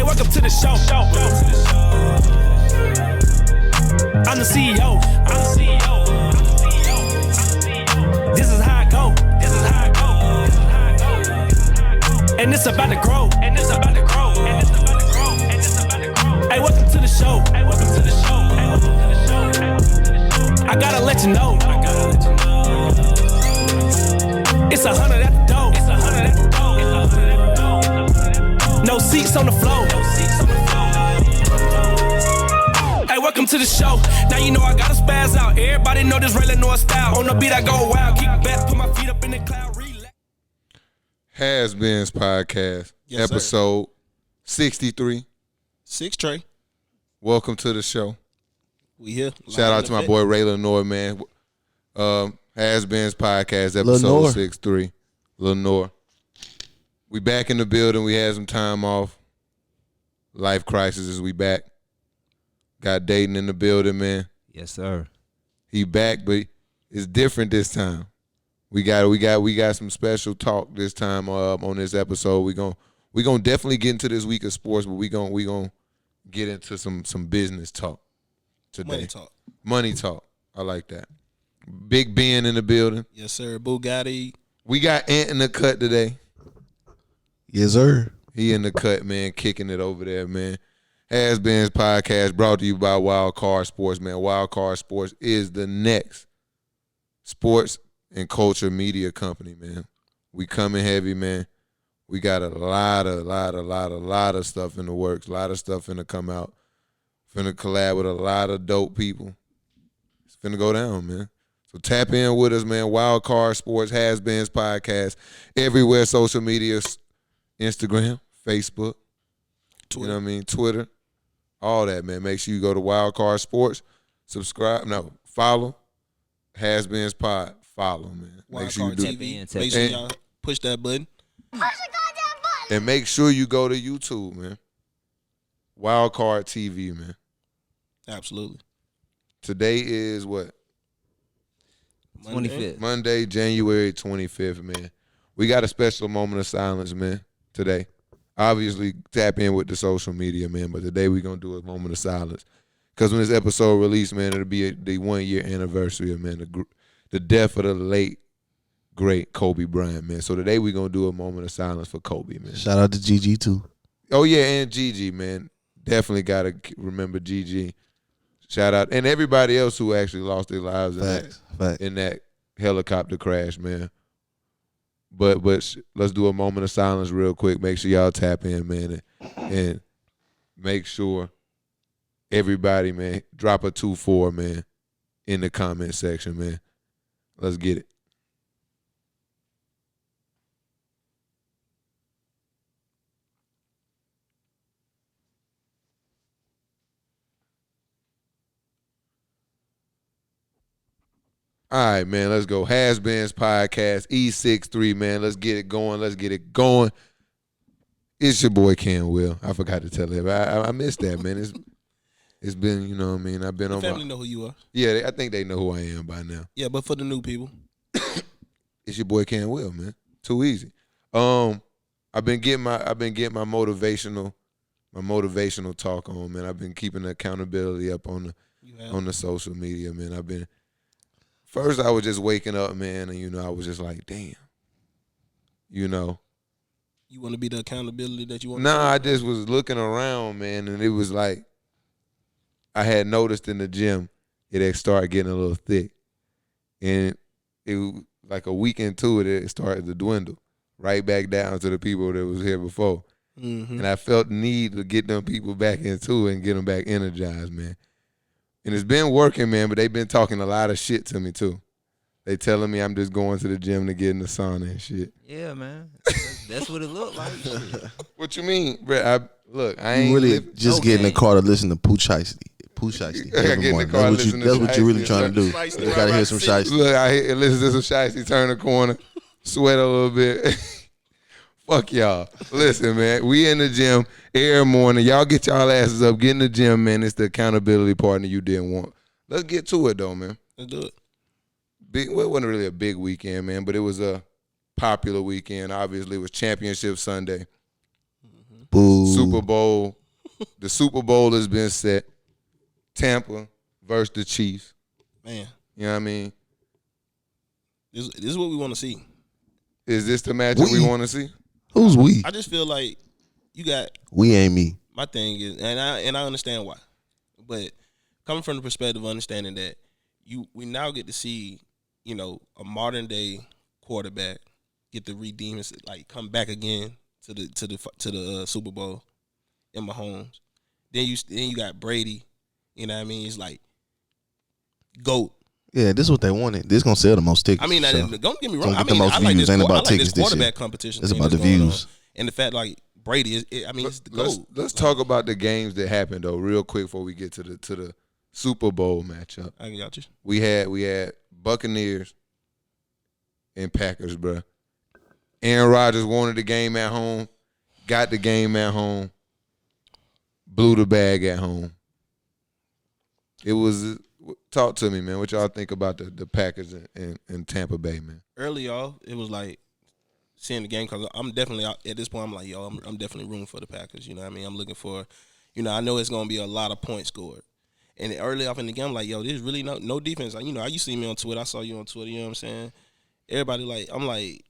welcome to the show. I'm the CEO. This is how I go. And it's about to grow. Hey, welcome to the show. I gotta let you know. It's 100 at the door. No seats on the floor. Hey, welcome to the show. Now you know I gotta spaz out. Everybody know this Raylan North style. On the beat I go wild. Kick back, put my feet up in the cloud. Relax. HasBeens podcast, yes, episode 63. 6 Trey. Welcome to the show. We here. Shout out to my boy Raylan North, man. HasBeens podcast, episode 63. Lil Nor. We back in the building. We had some time off. Life crisis, we back. Got Daton in the building, man. Yes, sir. He back, but it's different this time. We got some special talk this time on this episode. We gonna definitely get into this week of sports, but we gonna get into some business talk today. Money talk. I like that. Big Ben in the building. Yes, sir. Bugatti. We got Ant in the cut today. Yes, sir. He in the cut, man, kicking it over there, man. HasBeens podcast brought to you by WildCard Sports, man. WildCard Sports is the next sports and culture media company, man. We coming heavy, man. We got a lot of stuff in the works. A lot of stuff finna come out. Finna collab with a lot of dope people. It's finna go down, man. So tap in with us, man. WildCard Sports, HasBeens podcast, everywhere, social media, Instagram, Facebook, Twitter. You know what I mean? Twitter, all that, man. Make sure you go to WildCard Sports, follow HasBeens Pod. Follow, man. Make sure you do TV. Make sure y'all push that button. Push the goddamn button. And make sure you go to YouTube, man. WildCard TV, man. Absolutely. Today is what? 25th. Monday, January 25th, man. We got a special moment of silence, man, today. Obviously, tap in with the social media, man, but today we're going to do a moment of silence. Because when this episode released, man, it'll be the 1 year anniversary of, man, the death of the late, great Kobe Bryant, man. So today we're going to do a moment of silence for Kobe, man. Shout out to Gigi, too. Oh, yeah, and Gigi, man. Definitely got to remember Gigi. Shout out. And everybody else who actually lost their lives in that helicopter crash, man. But let's do a moment of silence real quick. Make sure y'all tap in, man, and make sure everybody, man, drop a 2-4, man, in the comment section, man. Let's get it. All right, man, let's go. HasBeens podcast, E63, man. Let's get it going. It's your boy Ken Will. I forgot to tell him. I missed that, man. It's been, you know what I mean? I've been The on family know who you are. Yeah, I think they know who I am by now. Yeah, but for the new people. It's your boy Ken Will, man. Too easy. I've been getting my motivational talk on, man. I've been keeping the accountability up on the social media, man. First, I was just waking up, man, and, I was just like, damn. You want to be the accountability that you want? Nah, I just was looking around, man, and it was like I had noticed in the gym it had started getting a little thick. And it was like a week into it started to dwindle right back down to the people that was here before. Mm-hmm. And I felt the need to get them people back into it and get them back energized, man. And it's been working, man, but they've been talking a lot of shit to me, too. They telling me I'm just going to the gym to get in the sauna and shit. Yeah, man. That's what it looked like. What you mean, bro? I ain't really just get in the car to listen to Pooh Shiesty. Every morning. That's what you're really trying to do. You gotta hear some Shiesty. Look, I listen to some Shiesty, turn the corner, sweat a little bit. Fuck y'all. Listen, man, we in the gym every morning. Y'all get y'all asses up, get in the gym, man. It's the accountability partner you didn't want. Let's get to it, though, man. Let's do it. It wasn't really a big weekend, man, but it was a popular weekend. Obviously, it was Championship Sunday. Mm-hmm. Boo. Super Bowl. The Super Bowl has been set. Tampa versus the Chiefs. Man. You know what I mean? This is what we want to see. Is this the matchup we want to see? Who's we? I just feel like you got. We ain't me. My thing is, and I understand why, but coming from the perspective of understanding that we now get to see, a modern day quarterback get to redeem his, like come back again to the Super Bowl in Mahomes. Then you got Brady. You know what I mean? It's like GOAT. Yeah, this is what they wanted. This gonna sell the most tickets. I mean, so. don't get me wrong. Gonna get the most views. Ain't about tickets this quarterback year. competition. It's about the views. And the fact like Brady is. It's the GOAT. Let's talk about the games that happened though, real quick before we get to the Super Bowl matchup. I got you. We had Buccaneers and Packers, bro. Aaron Rodgers wanted the game at home, got the game at home, blew the bag at home. It was talk to me, man. What y'all think about the Packers and Tampa Bay, man? Early off, it was like seeing the game because I'm definitely at this point. I'm like, I'm definitely rooting for the Packers. You know what I mean? I'm looking for, I know it's gonna be a lot of points scored. And early off in the game, I'm like, there's really no defense. Like, you see me on Twitter. I saw you on Twitter. You know what I'm saying? Everybody I'm like,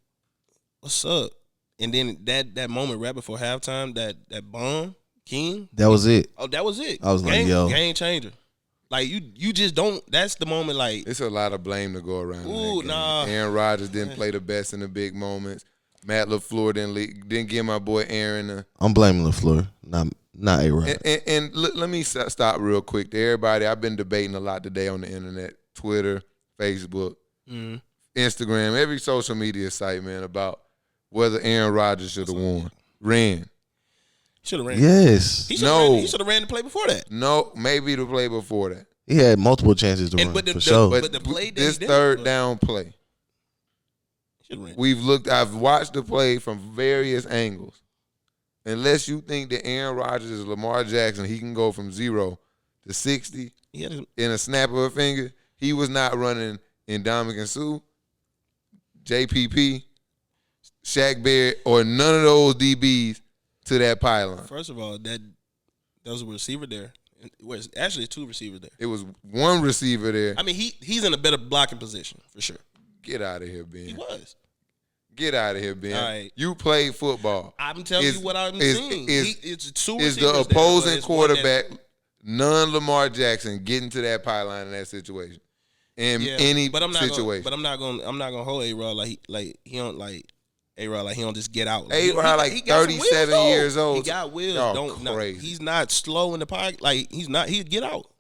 what's up? And then that moment right before halftime, that bomb, King. That was it. Oh, that was it. I was like, yo, game changer. Like you just don't. That's the moment. Like it's a lot of blame to go around. Ooh, nah. Aaron Rodgers didn't play the best in the big moments. Matt LaFleur didn't give my boy Aaron. I'm blaming LaFleur, not A-Rod. And let me stop real quick to everybody. I've been debating a lot today on the internet, Twitter, Facebook, Instagram, every social media site, man, about whether Aaron Rodgers should have won. Should have ran. Yes. He should have ran the play before that. No, maybe the play before that. He had multiple chances to run, for sure. But the play this third down play, I've watched the play from various angles. Unless you think that Aaron Rodgers is Lamar Jackson, he can go from 0 to 60 in a snap of a finger. He was not running in Ndamukong Suh, JPP, Shaq Barrett, or none of those DBs to that pylon. First of all, there was a receiver there. Well, actually, 2 receivers there. It was one receiver there. I mean, he's in a better blocking position for sure. Get out of here, Ben. He was. Get out of here, Ben. All right. You played football. I'm telling you what I'm seeing. It's 2 receivers is the opposing there, quarterback, non-Lamar Jackson, getting to that pylon in that situation? In any situation. But I'm not gonna hold A-Rod like he don't like A-Rod like he don't just get out. A-Rod like 37 years old. He got wheels. Crazy. He's not slow in the pocket. Like he'd get out.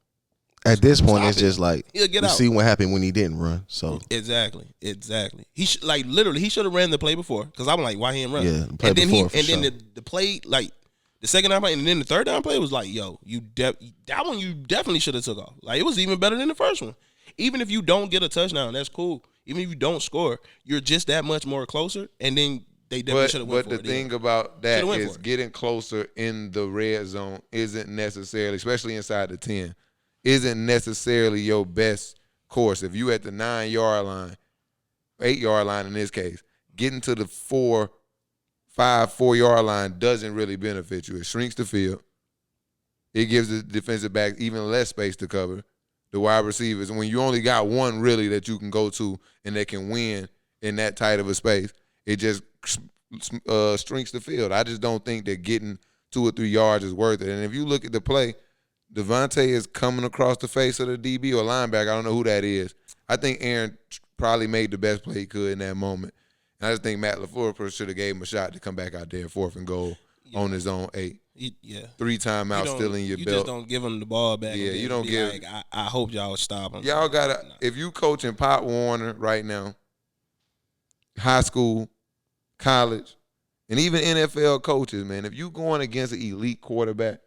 At this point, it's just like he'll get out. See what happened when he didn't run. So exactly. He literally he should have ran the play before because I'm like, why he didn't run? Yeah, the play before. Then the play like the second down play and then the third down play was like, yo, that one you definitely should have took off. Like it was even better than the first one. Even if you don't get a touchdown, that's cool. Even if you don't score, you're just that much more closer. And then they definitely should have went for it. But the thing about that is getting closer in the red zone isn't necessarily, especially inside the 10, isn't necessarily your best course. If you at the 9-yard line, 8-yard line in this case, getting to the 4-yard line doesn't really benefit you. It shrinks the field. It gives the defensive back even less space to cover. The wide receivers, when you only got one really that you can go to and that can win in that tight of a space, it just shrinks the field. I just don't think that getting 2 or 3 yards is worth it. And if you look at the play, Devontae is coming across the face of the DB or linebacker. I don't know who that is. I think Aaron probably made the best play he could in that moment. And I just think Matt LaFleur should have gave him a shot to come back out there 4th and goal on his own 8. 3 timeouts still in your belt. You just don't give him the ball back. Yeah, you don't give. Like, I hope y'all stop him. Y'all gotta. If you coaching Pop Warner right now, high school, college, and even NFL coaches, man, if you going against an elite quarterback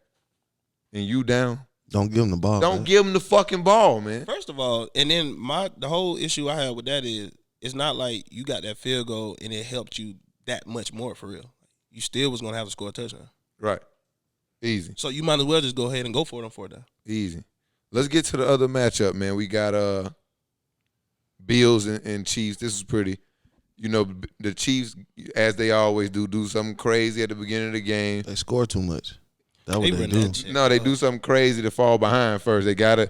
and you down, don't give him the ball. Don't give him the fucking ball, man. First of all, and then the whole issue I have with that is it's not like you got that field goal and it helped you that much more for real. You still was gonna have to score a touchdown. Right. Easy. So you might as well just go ahead and go for it on 4th down. Easy. Let's get to the other matchup, man. We got Bills and Chiefs. This is pretty. You know, the Chiefs, as they always do something crazy at the beginning of the game. They score too much. That's what they do. No, they do something crazy to fall behind first. They gotta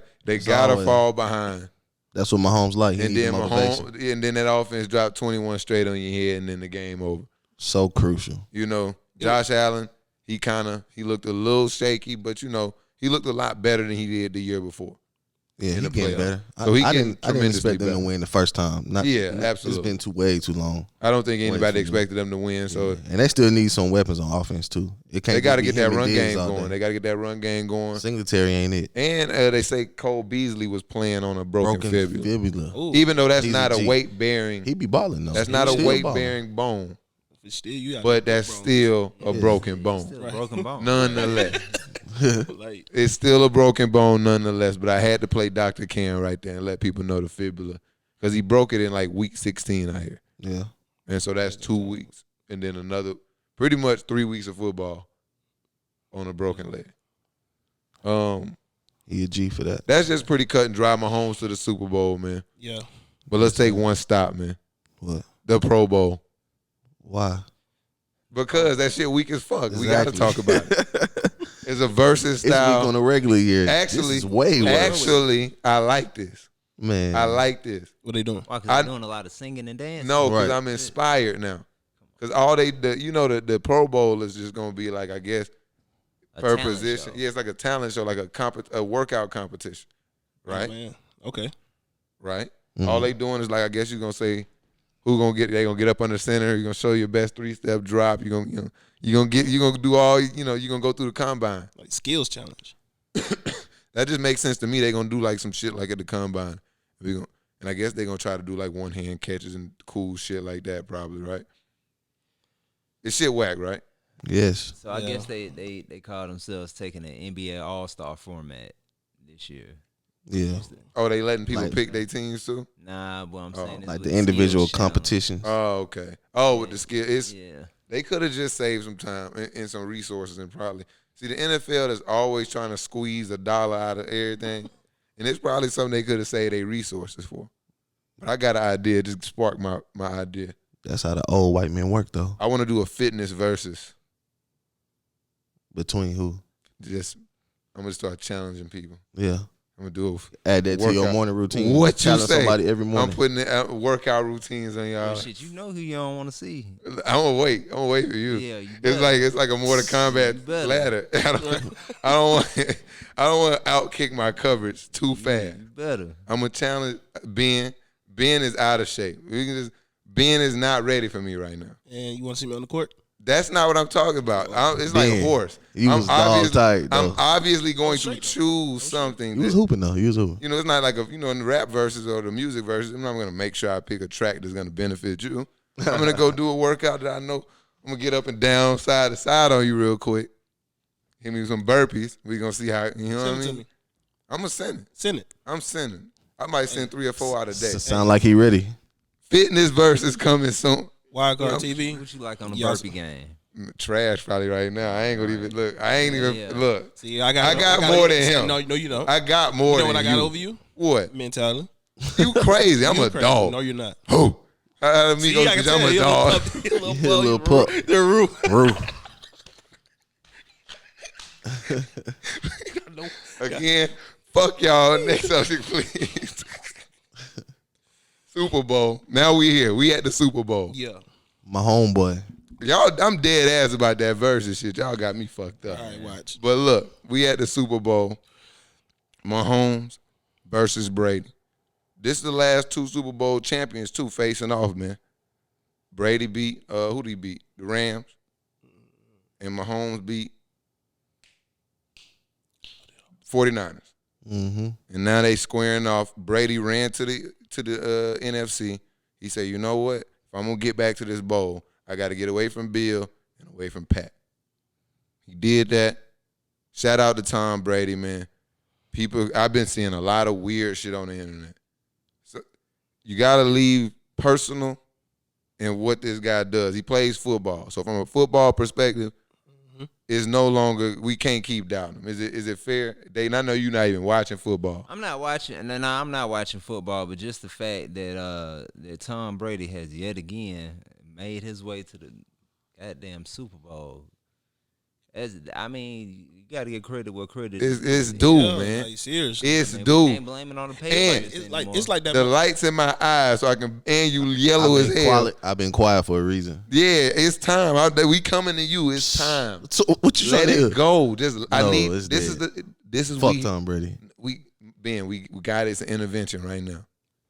fall behind. That's what Mahomes like. And then that offense dropped 21 straight on your head, and then the game over. So crucial. You know, Josh Allen, he looked a little shaky, but you know, he looked a lot better than he did the year before. Yeah, he getting better. So I didn't expect them to win the first time. Absolutely. It's been way too long. I don't think anybody expected them to win. So and they still need some weapons on offense too. They got to get that run game going. They got to get that run game going. Singletary ain't it. And they say Cole Beasley was playing on a broken fibula. Ooh. Even though that's not a weight bearing. He be balling though. That's not a weight bearing bone. But that's still a broken bone. Still a broken bone. Nonetheless. It's still a broken bone nonetheless, but I had to play Dr. Ken right there and let people know the fibula because he broke it in like week 16 out here. Yeah. And so that's 2 weeks and then another pretty much 3 weeks of football on a broken leg. He a G for that. That's just pretty cut and dry. Mahomes to the Super Bowl, man. Yeah. But let's take one stop, man. What? The Pro Bowl. Why? Because that shit weak as fuck. Exactly. We got to talk about it. It's a versus style. It's weak on a regular year. Actually, this is way worse. Actually, I like this. Man. I like this. What they doing? Why? Because they're doing a lot of singing and dancing. No, because I'm inspired now. Because all the Pro Bowl is just going to be like, I guess, per position. Yeah, it's like a talent show, like a workout competition. Right? Oh, man. Okay. Right? Mm-hmm. All they doing is like, I guess you're going to say, they gonna get up under center. You're gonna show your best 3-step drop. You're gonna do all. You're gonna go through the combine. Like skills challenge. That just makes sense to me. They're gonna do like some shit like at the combine. And I guess they're gonna try to do like one hand catches and cool shit like that. Probably right. It's shit whack, right? Yes. So I guess they call themselves taking an NBA All-Star format this year. Yeah. Oh, they letting people pick their teams too? Nah, but I'm saying like the individual competitions. Oh, okay. Oh, with the skill, they could have just saved some time and some resources and probably see the NFL is always trying to squeeze $1 out of everything, and it's probably something they could have saved their resources for. But I got an idea, just sparked my idea. That's how the old white men work, though. I want to do a fitness versus. Between who? I'm gonna start challenging people. Yeah. I'm gonna do add that to your morning routine. What you say? Somebody every morning. I'm putting workout routines on y'all. Shit, you know who you don't want to see. I'm gonna wait. I'm gonna wait for you. Yeah, you better. It's like a Mortal Kombat ladder. I don't want to outkick my coverage too fast. You better. I'm gonna challenge Ben. Ben is out of shape. Ben is not ready for me right now. And you want to see me on the court? That's not what I'm talking about. It's like a horse. I'm obviously going to choose something. You was hooping though. You was hooping. You know, it's not like in the rap verses or the music verses. I'm not going to make sure I pick a track that's going to benefit you. I'm going to go do a workout that I know I'm going to get up and down, side to side on you real quick. Hit me with some burpees. We're going to see how, you know what I mean? I'm going to send it. Send it. I'm sending. I might send 3 or 4 out a day. Sound like he ready. Fitness versus coming soon. WildCard TV. What you like on the burpee game? Trash probably right now. I ain't gonna even look. I ain't even look. See, I got more than him. No, you know. I got more than you. You know what I got over you? What? Mentality. You crazy. I'm a dog. No, you're not. Who? I'm a dog. A little pup. The roof. Again, fuck y'all. Next subject, please. Super Bowl. Now we here. We at the Super Bowl. Yeah. My homeboy. Y'all, I'm dead ass about that versus shit. Y'all got me fucked up. All right, watch. But look, we at the Super Bowl. Mahomes versus Brady. This is the last 2 Super Bowl champions too facing off, man. Brady beat who did he beat? The Rams. And Mahomes beat 49ers. Mm-hmm. And now they squaring off. Brady ran to the NFC. He said, you know what? If I'm going to get back to this bowl, I got to get away from Bill and away from Pat. He did that. Shout out to Tom Brady, man. I've been seeing a lot of weird shit on the internet. So you got to leave personal and what this guy does. He plays football. So from a football perspective, is no longer. We can't keep doubting him. Is it fair? Dayton, I know you're not even watching football. I'm not watching, and I'm not watching football, but just the fact that Tom Brady has yet again made his way to the goddamn Super Bowl. You got to get credit where credit is. It's due, man. Like, seriously, it's We due. can't blame it on the Patriots And it's like that. The lights in my eyes, so I can. And you yellow as hell. I've been quiet for a reason. Yeah, it's time. We coming to you. It's time. So what you Let trying to it do? go. I need. it's This dead. is Fuck Tom Brady. We got this intervention right now.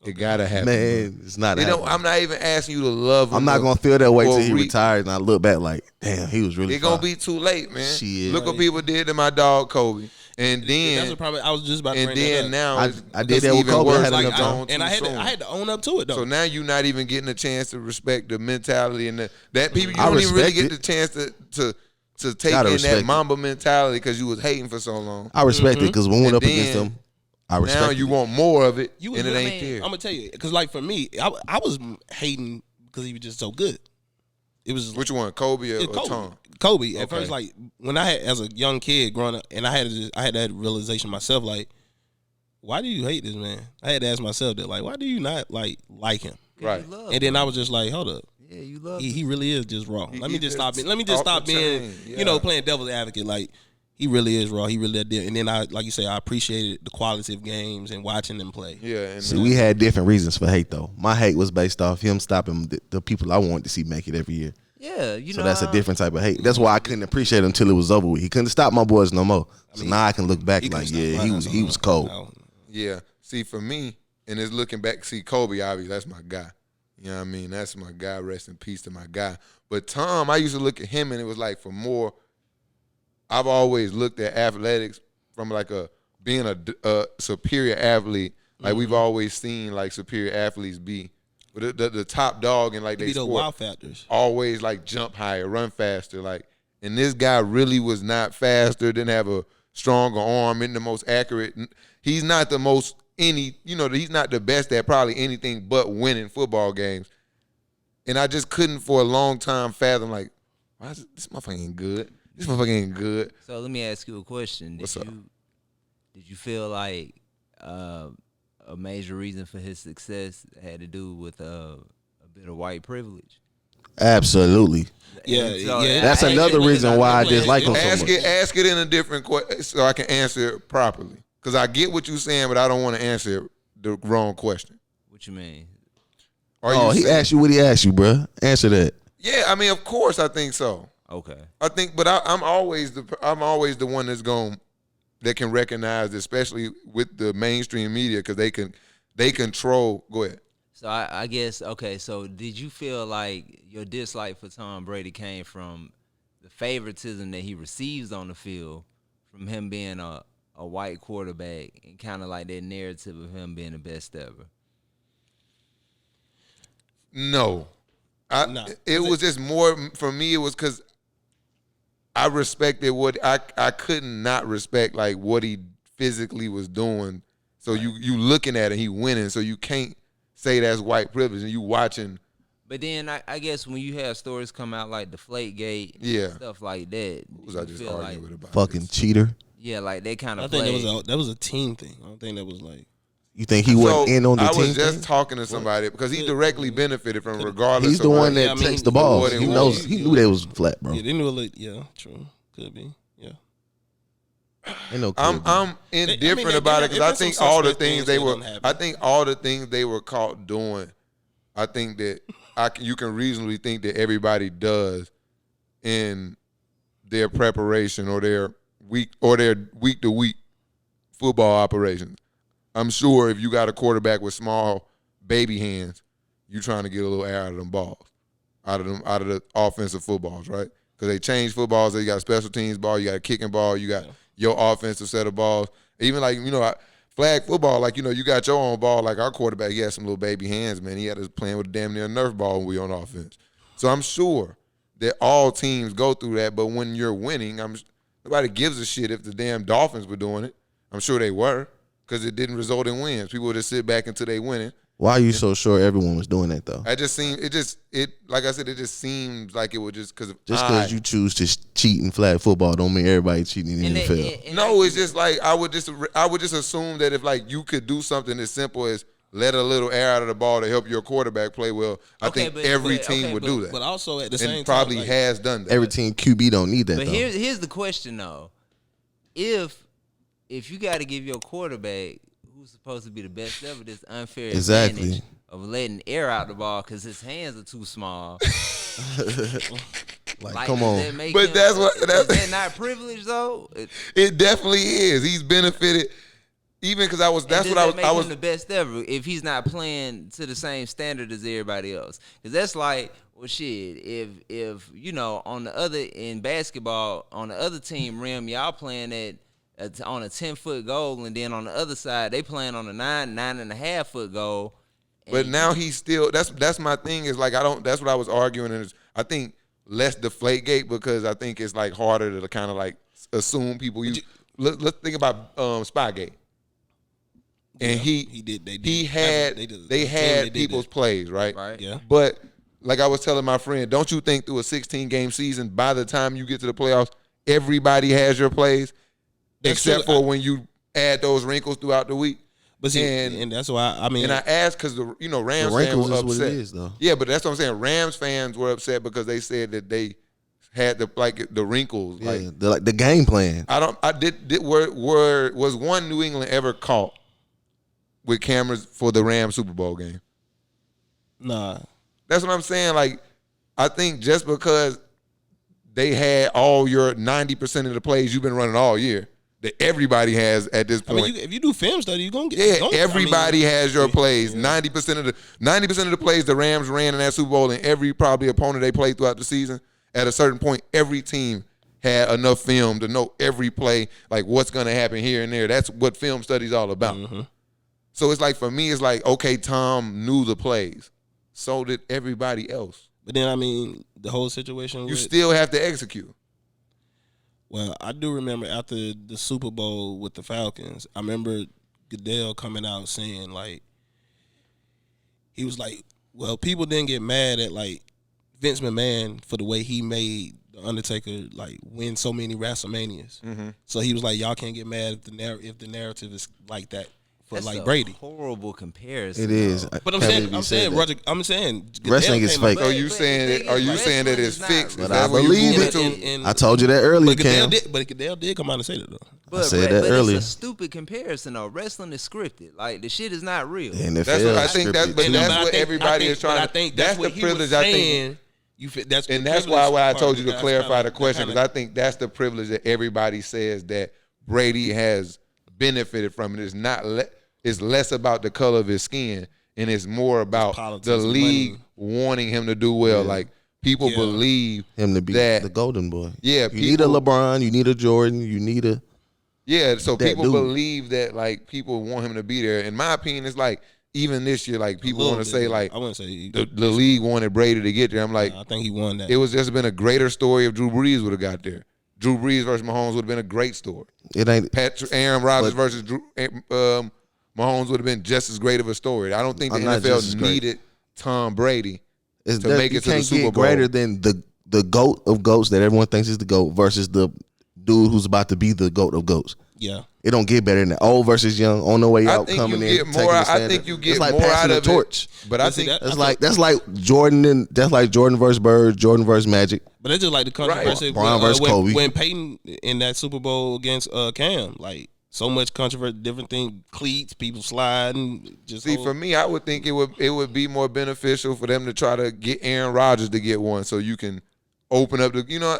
It gotta happen. Man, it's not happening. I'm not even asking you to love him. I'm not gonna feel that way or till he retires and I look back like, damn, he was really. It's gonna be too late, man. Shit. Look what people did to my dog Kobe, and then That's what probably I was just about to and bring that then up. now I did that with Kobe. I had enough time. And I had to own up to it though. So now you're not even getting a chance to respect the mentality and that people. You I don't even really respect get the chance to take Gotta in respect that it. Mamba mentality because you was hating for so long. I respect it because when we went And up against then him, I respect Now it. you want more of it, You and was it really- ain't there. I'm gonna tell you because like for me, I was hating because he was just so good. It was Which one, Kobe or Kobe. Tom? Kobe. At Okay. first, like when I had as a young kid growing up, and I had that realization myself, like, why do you hate this man? I had to ask myself that, like, why do you not like him? Right. And then I was just like, hold up, Yeah, you love he really is just raw. Let me just stop. Let me off just stop the being, chain, yeah. you know, playing devil's advocate. Like he really is raw. He really did. And then like you say, I appreciated the quality of games and watching them play. Yeah. And See, we had different reasons for hate though. My hate was based off him stopping the people I wanted to see make it every year. Yeah, you So know. that's a different type of hate. That's why I couldn't appreciate him until it was over with. He couldn't stop my boys no more. So now I can look back He like, couldn't yeah, stop he mine, was so, cold. no. Yeah. See, for me, and it's looking back, see, Kobe, obviously, that's my guy. You know what I mean? That's my guy. Rest in peace to my guy. But Tom, I used to look at him, and it was like for more. I've always looked at athletics from like being a superior athlete. Like we've always seen like superior athletes be. But the top dog in like Be they those sport wow factors. always like jump higher, run faster. Like, and this guy really was not faster, didn't have a stronger arm, and the most accurate. He's not the most he's not the best at probably anything but winning football games. And I just couldn't for a long time fathom like, why is this motherfucker ain't good? This motherfucker ain't good. So let me ask you a question. What's up? Did you feel like a major reason for his success had to do with a bit of white privilege? Absolutely. Yeah, And so yeah. That's another reason why I dislike him so Ask much. it in a different question so I can answer it properly. Because I get what you're saying, but I don't want to answer the wrong question. What you mean? He asked you what he asked you, bruh. Answer that. Yeah, I mean, of course, I think so. Okay. I think, but I'm always the one that can recognize, especially with the mainstream media, because they control. Go ahead. So I guess, okay, so did you feel like your dislike for Tom Brady came from the favoritism that he receives on the field from him being a white quarterback and kind of like that narrative of him being the best ever? No. No. It was just more, for me, it was because I respected what, I couldn't not respect like what he physically was doing. So you looking at it, he winning, so you can't say that's white privilege, and you watching. But then I guess when you have stories come out like Deflategate, Yeah. stuff like that, What was I just arguing with about Fucking this? cheater. yeah, like they kind I of think play. that was a team thing. I don't think that was like. You think he wasn't in on the I team? was just thing? talking to somebody because he directly benefited from regardless. He's the of one like- that Yeah, I mean, takes the balls. what He it knows. was. He knew they was flat, bro. Yeah, they knew a little. Yeah, true. Could be. Yeah. Ain't no. I'm indifferent about it because I think all the things they were. I think all the things they were caught doing. I think that you can reasonably think that everybody does in their preparation or their week to week football operations. I'm sure if you got a quarterback with small baby hands, you trying to get a little air out of them balls, out of the offensive footballs, right? Because they change footballs. You got a special teams ball, you got a kicking ball, you got your offensive set of balls. Even like flag football, like you got your own ball. Like our quarterback, he had some little baby hands, man. He had us playing with a damn near Nerf ball when we on offense. So I'm sure that all teams go through that. But when you're winning, nobody gives a shit if the damn Dolphins were doing it. I'm sure they were, because it didn't result in wins. People would just sit back until they winning, Why are you so sure everyone was doing that though? Like I said, it just seems like it would just because you choose to cheat in flag football don't mean everybody cheating in the NFL. No, it's just like I would just assume that if like you could do something as simple as let a little air out of the ball to help your quarterback play well, I think every team would do that. But also at the same time, probably has done that. Every team QB don't need that. But though. here's the question though: if you got to give your quarterback, who's supposed to be the best ever, this unfair advantage of letting air out the ball because his hands are too small. like come on. But is that not privilege though? It definitely is. He's benefited. Even because I was him the best ever if he's not playing to the same standard as everybody else. Because that's like, well, shit. If you know in basketball on the other team rim, y'all playing on a 10-foot goal, and then on the other side they playing on a 9.5 foot goal. But now he's still. That's my thing. Is like That's what I was arguing. And I think less Deflategate because I think it's like harder to kind of like assume people. Let's think about Spygate. And they had people's plays, right? Right. Yeah. But like I was telling my friend, don't you think through a 16-game season, by the time you get to the playoffs, everybody has your plays, except for when you add those wrinkles throughout the week. But see, and that's why And I asked because Rams fans were upset. What it is, though. Yeah, but that's what I'm saying. Rams fans were upset because they said that they had the wrinkles. Yeah, the game plan. Was one New England ever caught with cameras for the Rams Super Bowl game? Nah. That's what I'm saying. Like, I think just because they had all your 90% of the plays you've been running all year, that everybody has at this point. I mean, if you do film study, you're gonna get. Everybody has your plays. 90% of the plays the Rams ran in that Super Bowl, and every probably opponent they played throughout the season. At a certain point, every team had enough film to know every play, like what's going to happen here and there. That's what film study's all about. Mm-hmm. So it's like, for me, it's like, okay, Tom knew the plays. So did everybody else. But then, I mean, the whole situation. You still have to execute. Well, I do remember after the Super Bowl with the Falcons, I remember Goodell coming out saying, like, he was like, well, people didn't get mad at, like, Vince McMahon for the way he made The Undertaker, like, win so many WrestleManias. Mm-hmm. So he was like, y'all can't get mad if the narrative is like that for That's like Brady. Horrible comparison. It is. But I'm saying, Roger, wrestling is fake. Are you saying that it's fixed? But I believe it. I told you that earlier, Cam. But Goodell did come out and say that, though. I said that earlier. It's a stupid comparison, though. Wrestling is scripted. Like, the shit is not real. And that's what I think. That's what everybody is trying to. I think that's the privilege. I think. And that's why I told you to clarify the question, because I think that's the privilege that everybody says that Brady has benefited from. It is not. It's less about the color of his skin, and it's more about the league wanting him to do well. Yeah. Like, people believe him to be the golden boy. Yeah, you need a LeBron, you need a Jordan, you need a. Yeah, so people believe that, like, people want him to be there. In my opinion, it's like, even this year, like, people want to say, like, I wouldn't say the league wanted Brady to get there. I'm like, I think he won that. It was just been a greater story if Drew Brees would have got there. Drew Brees versus Mahomes would have been a great story. It ain't Aaron Rodgers versus Mahomes would have been just as great of a story. I don't think the NFL needed Tom Brady to make it to the Super Bowl. Greater than the GOAT of GOATs that everyone thinks is the GOAT versus the dude who's about to be the GOAT of GOATs. Yeah. It don't get better than that. Old versus young, on the way out, coming in, taking the standard. I think you get like more out of the torch. But I think that's like Jordan versus Bird, Jordan versus Magic. But it's just like the controversy when Peyton in that Super Bowl against Cam, like, so much controversy, different thing, cleats, people sliding. For me, I would think it would be more beneficial for them to try to get Aaron Rodgers to get one, so you can open up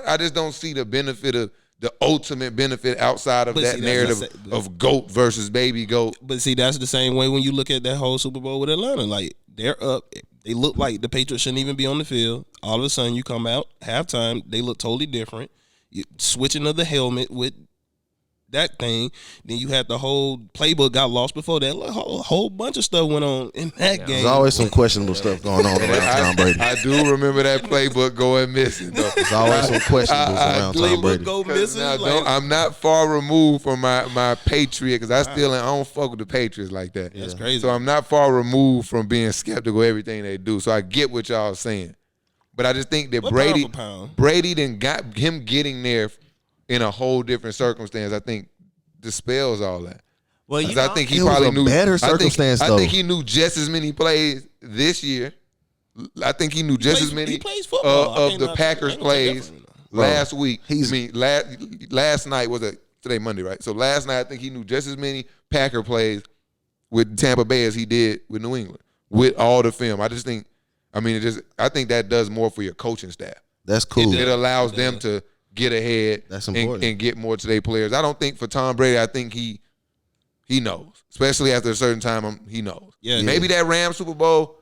I just don't see the benefit of the ultimate benefit outside of narrative of GOAT versus baby GOAT. But see, that's the same way when you look at that whole Super Bowl with Atlanta. Like, they're up. They look like the Patriots shouldn't even be on the field. All of a sudden, you come out, halftime, they look totally different. Switching of the helmet with that thing. Then you had the whole playbook got lost before that. A whole bunch of stuff went on in that game. There's always some questionable stuff going on around Tom Brady. I do remember that playbook going missing, though. There's always some questionables around Tom Brady. Go missing. Now, I'm not far removed from my Patriot because I don't fuck with the Patriots like that. That's crazy. So I'm not far removed from being skeptical of everything they do. So I get what y'all saying. But I just think that Brady then got him getting there in a whole different circumstance. I think dispels all that. Well, I think he it was probably a knew better circumstance. I think he knew just as many plays this year. I think he knew just as many of the Packers plays last week. Last night was today Monday, right? So last night I think he knew just as many Packer plays with Tampa Bay as he did with New England with all the film. I think that does more for your coaching staff. That's cool. It allows them to get ahead and get more to their players. I don't think for Tom Brady, I think he knows, especially after a certain time, he knows. Yeah, maybe that Rams Super Bowl,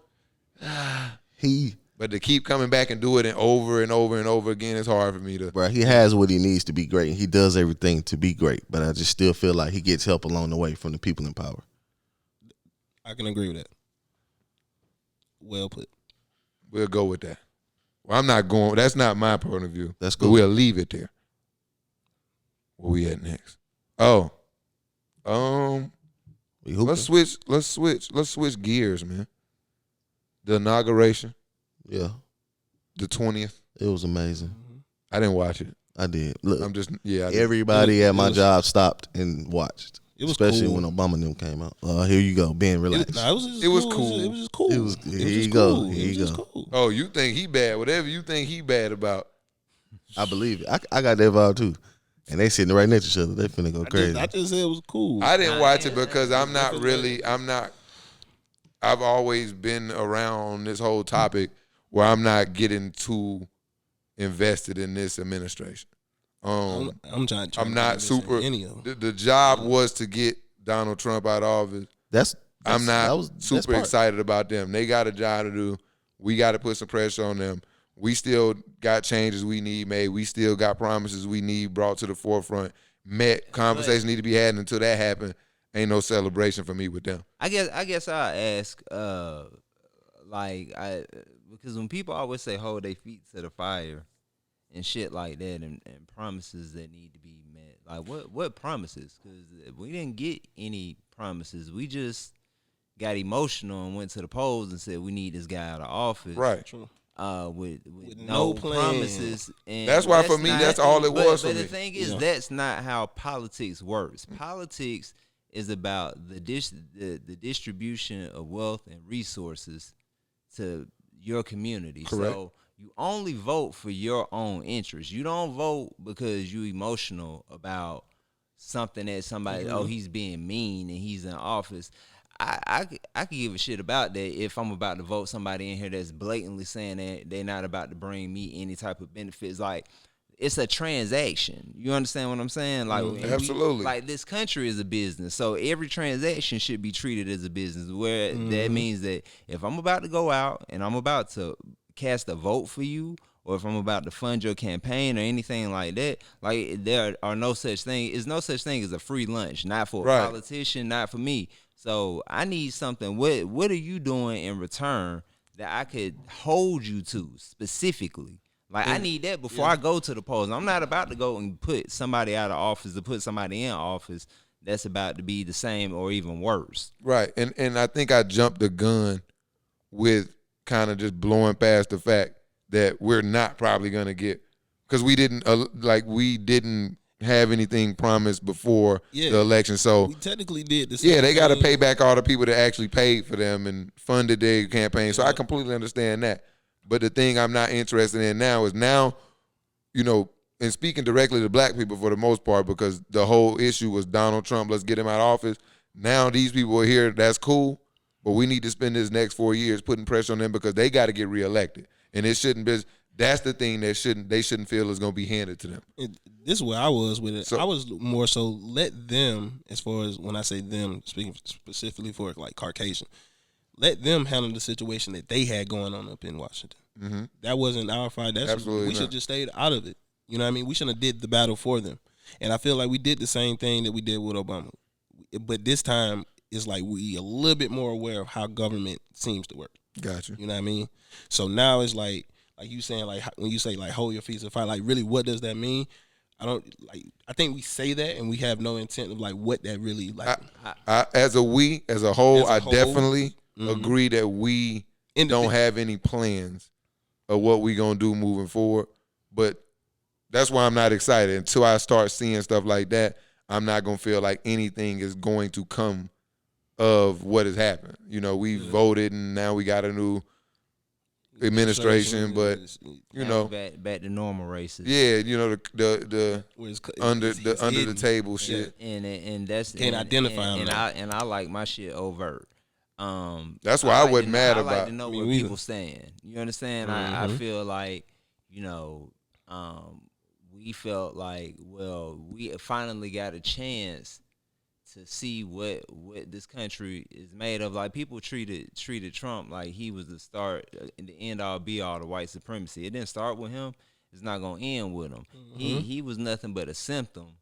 but to keep coming back and do it over and over and over again, it's hard for me to. Bro, he has what he needs to be great. He does everything to be great, but I just still feel like he gets help along the way from the people in power. I can agree with that. Well put. We'll go with that. Well, I'm not going. That's not my point of view. That's cool. But we'll leave it there. Where we at next? Oh, let's switch gears, man. The inauguration. Yeah. The 20th. It was amazing. I didn't watch it. I did. Look, everybody at my job stopped and watched. It was especially cool. when Obama and them came out. Here you go, Ben, relax. It was cool. It was just cool. Here you go. Here you go. Cool. Oh, you think he bad? Whatever you think he bad about. I believe it. I got that vibe too. And they sitting right next to each other. They finna go crazy. I just said it was cool. I didn't watch it because I've always been around this whole topic where I'm not getting too invested in this administration. I'm not super. The job was to get Donald Trump out of office. I'm not super excited about them. They got a job to do. We got to put some pressure on them. We still got changes we need made. We still got promises we need brought to the forefront. Conversations need to be had. Until that happen, ain't no celebration for me with them. I guess I'll ask, because when people always say hold their feet to the fire and shit like that, and promises that need to be met, like what promises? Because we didn't get any promises. We just got emotional and went to the polls and said we need this guy out of office. Right. True. With no promises. And that's why for me, that's all it was for me. But the thing is, that's not how politics works. Politics is about the distribution of wealth and resources to your community. Correct. So you only vote for your own interests. You don't vote because you're emotional about something that somebody, he's being mean and he's in office. I could give a shit about that if I'm about to vote somebody in here that's blatantly saying that they're not about to bring me any type of benefits. Like, it's a transaction. You understand what I'm saying? Like, absolutely. This country is a business, so every transaction should be treated as a business. Where that means that if I'm about to go out and I'm about to cast a vote for you, or if I'm about to fund your campaign or anything like that, like there are no such thing. There's no such thing as a free lunch, not for a politician, not for me. So I need something. What are you doing in return that I could hold you to specifically? Like, I need that before I go to the polls. I'm not about to go and put somebody out of office or put somebody in office that's about to be the same or even worse. Right. And I think I jumped the gun with kind of just blowing past the fact that we're not probably going to get, because we didn't have anything promised before the election. So we technically did the same they got to pay back all the people that actually paid for them and funded their campaign. So I completely understand that. But the thing I'm not interested in now is and speaking directly to black people for the most part, because the whole issue was Donald Trump, let's get him out of office. Now these people are here, that's cool, but we need to spend this next 4 years putting pressure on them because they got to get reelected. And it shouldn't be. That's the thing that they shouldn't feel is going to be handed to them. This is where I was with it. I was more so let them, as far as when I say them, speaking specifically for like Caucasian, let them handle the situation that they had going on up in Washington. Mm-hmm. That wasn't our fight. We should just stayed out of it. You know what I mean? We shouldn't have did the battle for them. And I feel like we did the same thing that we did with Obama. But this time, it's like we a little bit more aware of how government seems to work. Gotcha. You know what I mean? So now it's like you saying, like, when you say, like, hold your feet to the fire, like, really, what does that mean? I think we say that and we have no intent of, like, what that really, like. As a whole, I definitely agree that we don't have any plans of what we going to do moving forward. But that's why I'm not excited. Until I start seeing stuff like that, I'm not going to feel like anything is going to come of what has happened. You know, we voted and now we got a new administration, but you know, back to normal races. Yeah, you know, the under the table shit, and that's can't identify them. And I like my shit overt. That's why I wasn't mad about. I like to know where people stand. You understand? I feel like, you know, we felt like, well, we finally got a chance to see what this country is made of. Like, people treated Trump like he was the start, the end all be all to white supremacy. It didn't start with him. It's not gonna end with him. He was nothing but a symptom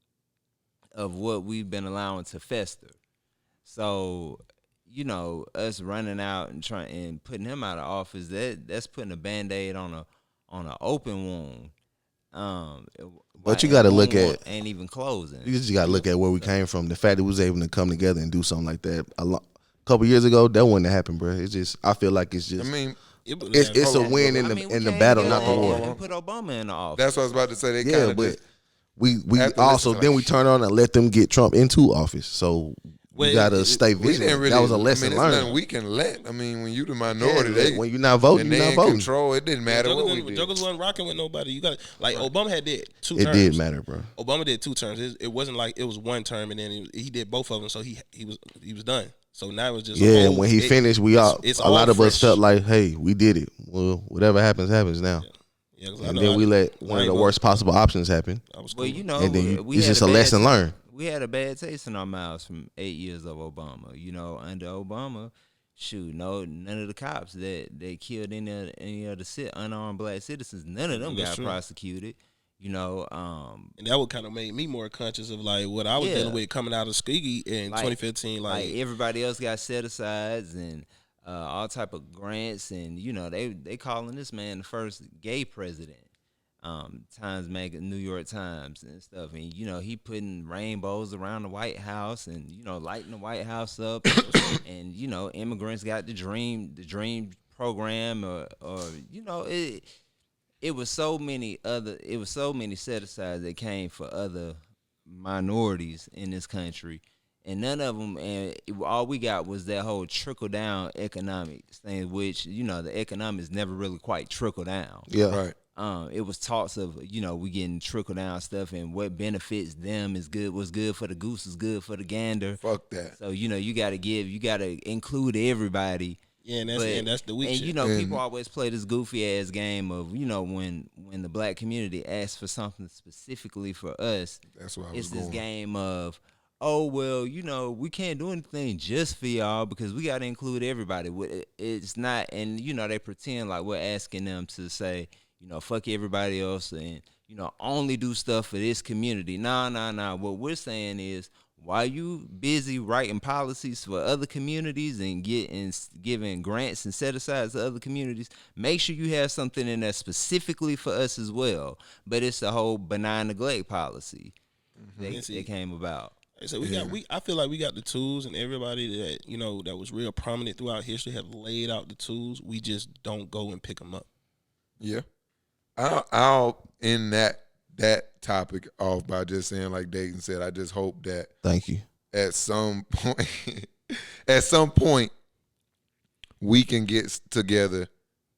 of what we've been allowing to fester. So, you know, us running out and putting him out of office, that's putting a Band-Aid on an open wound. But you got to look at, ain't even closing. You just got to look at where we came from. The fact that we was able to come together and do something like that a couple years ago, that wouldn't have happened, bro. It's just, I feel like it's just. I mean, it's a win in the battle, not the war. We put Obama in the office. That's what I was about to say. They kind of but we also then we turn on and let them get Trump into office. So. We gotta stay vigilant. That was a lesson learned. Nothing we can let. I mean, when you the minority, when you're not voting, you're not voting. Control. It didn't matter what we did. Jokers wasn't rocking with nobody. You got like Obama had did 2 terms. It did matter, bro. Obama did 2 terms. It wasn't like it was 1 term and then he did both of them. So he was done. So now it was just and when he finished, a lot of us felt like, hey, we did it. Well, whatever happens now. Yeah, and then we let one of the worst possible options happen. Well, you know, and then it's just a lesson learned. We had a bad taste in our mouths from 8 years of Obama. You know, under Obama, none of the cops that killed any of the unarmed black citizens, none of them got prosecuted. You know, and that would kind of make me more conscious of like what I was dealing with coming out of Tuskegee in 2015. Like everybody else got set asides and all type of grants, and you know they calling this man the first gay president. New York Times and stuff, and you know he putting rainbows around the White House, and you know lighting the White House up, and you know immigrants got the dream program, or you know it was so many set asides that came for other minorities in this country, and none of them, and all we got was that whole trickle down economics thing, which you know the economics never really quite trickle down. Yeah, right. It was talks of, you know, we getting trickle down stuff and what benefits them is good, what's good for the goose is good for the gander. Fuck that. So, you know, you got to include everybody. Yeah, and that's the weak shit. And, you know, people always play this goofy-ass game of, you know, when the black community asks for something specifically for us, that's why it's this game of, oh, well, you know, we can't do anything just for y'all because we got to include everybody. It's not, and, you know, they pretend like we're asking them to say, you know, fuck everybody else and, you know, only do stuff for this community. Nah. What we're saying is, while you busy writing policies for other communities and giving grants and set-asides to other communities, make sure you have something in there specifically for us as well. But it's the whole benign neglect policy that came about. So I feel like we got the tools, and everybody that, you know, that was real prominent throughout history have laid out the tools. We just don't go and pick them up. Yeah. I'll end that topic off by just saying, like Daton said, I just hope that thank you. At some point we can get together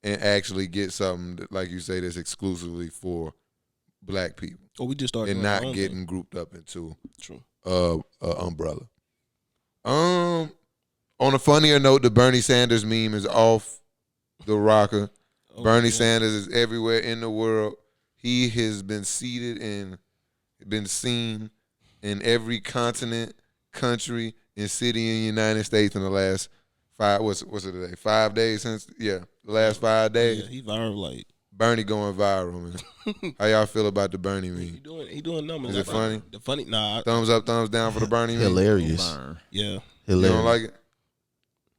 and actually get something that, like you say, that's exclusively for black people. Or we just start and not getting grouped up into umbrella. On a funnier note, the Bernie Sanders meme is off the rocker. Bernie Sanders is everywhere in the world. He has been seated and been seen in every continent, country, and city in the United States in the last 5 days since the last 5 days. Yeah, he viral like Bernie going viral, man. How y'all feel about the Bernie meme? He doing numbers. Is it funny? The funny, nah. Thumbs up, thumbs down for the Bernie meme? Hilarious. Yeah. You don't like it?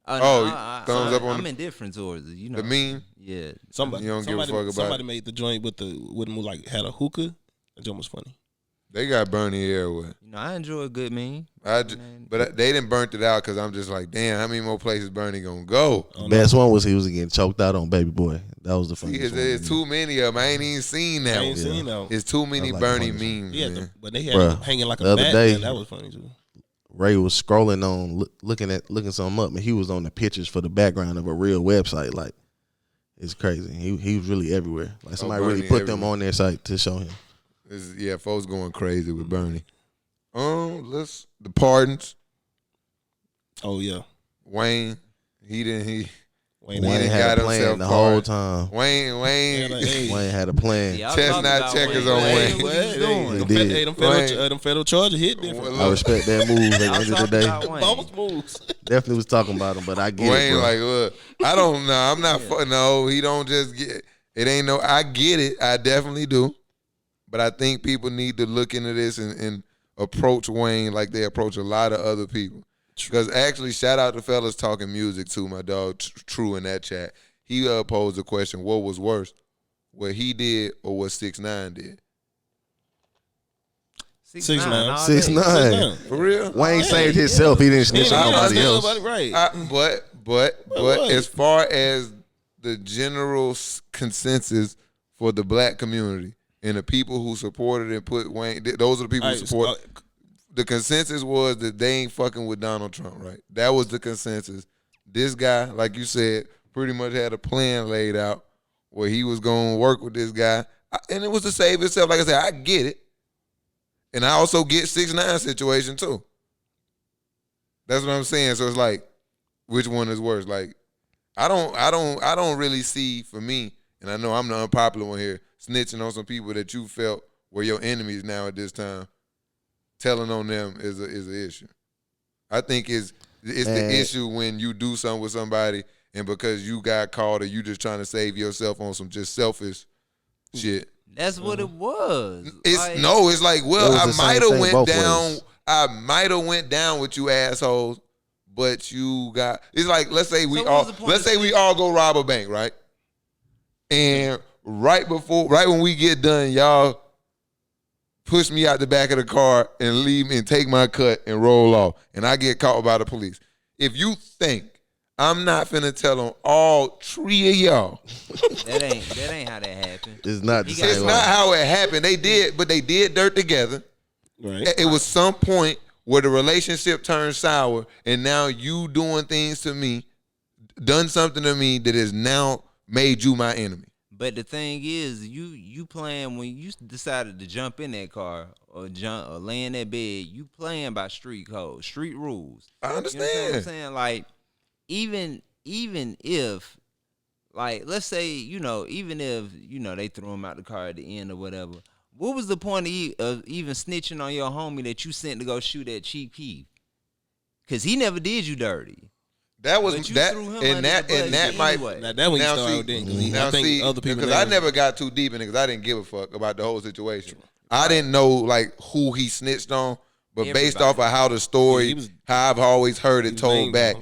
Thumbs up on I'm indifferent towards it. You know the meme? Yeah. Somebody, you don't give a fuck about somebody it. made the joint with the like had a hookah. That joint was funny. They got Bernie everywhere. You know, I enjoy a good meme. But they didn't burnt it out because I'm just like, damn, how many more places Bernie gonna go? Best one was he was getting choked out on Baby Boy. That was the funniest one. There's too many of them. I ain't even seen that one. Seen that one. It's too many like Bernie the memes, man. But they had him hanging like the a other bat. day, Man, that was funny too. Ray was scrolling on, looking something up, and he was on the pictures for the background of a real website. Like, it's crazy. He was really everywhere. Like somebody really put them on their site to show him. Folks going crazy with Bernie. The pardons. Oh yeah, Wayne. Wayne had a plan the whole time. Wayne had a plan. Chestnut checkers on Wayne. Them federal charges hit different. I respect that move at the end of the day. Both moves. Definitely was talking about him, but I get Wayne it, bro. like, look, I don't know. I'm not. No, he don't just get. It ain't no. I get it. I definitely do. But I think people need to look into this and approach Wayne like they approach a lot of other people. Because actually, shout out to fellas talking music too, my dog True in that chat. He posed the question, what was worse, what he did or what 6ix9ine did? 6ix9ine. 6ix9ine. For real? Wayne saved himself. He didn't snitch on nobody else. Right. But as far as the general consensus for the black community and the people who supported and put Wayne, those are the people who support. The consensus was that they ain't fucking with Donald Trump, right? That was the consensus. This guy, like you said, pretty much had a plan laid out where he was going to work with this guy. And it was to save himself. Like I said, I get it. And I also get 6ix9ine situation too. That's what I'm saying. So it's like, which one is worse? Like, I don't really see, for me, and I know I'm the unpopular one here, snitching on some people that you felt were your enemies now at this time. Telling on them is an issue. I think it's the issue when you do something with somebody and because you got caught or you just trying to save yourself on some just selfish shit. That's what it was. It's like, well, I might have went down. Ways. I might have went down with you assholes, but you got. It's like let's say we all go rob a bank, right? And right when we get done, y'all push me out the back of the car and leave me and take my cut and roll off. And I get caught by the police. If you think I'm not finna tell on all 3 of y'all. That ain't how that happened. It's not the same. It's not how it happened. They did dirt together. Right. It was some point where the relationship turned sour and now you doing things to me, done something to me that has now made you my enemy. But the thing is, you playing when you decided to jump in that car or lay in that bed, you playing by street code, street rules. I understand. You know what I'm saying? Like, even if, like, let's say, even if, they threw him out the car at the end or whatever, what was the point of even snitching on your homie that you sent to go shoot at Chief Keef? Because he never did you dirty. That was that, and that might. Anyway. That when you started then. I think other people. Because I never got too deep in it because I didn't give a fuck about the whole situation. I didn't know like who he snitched on, but based off of how the story, how I've always heard it told back,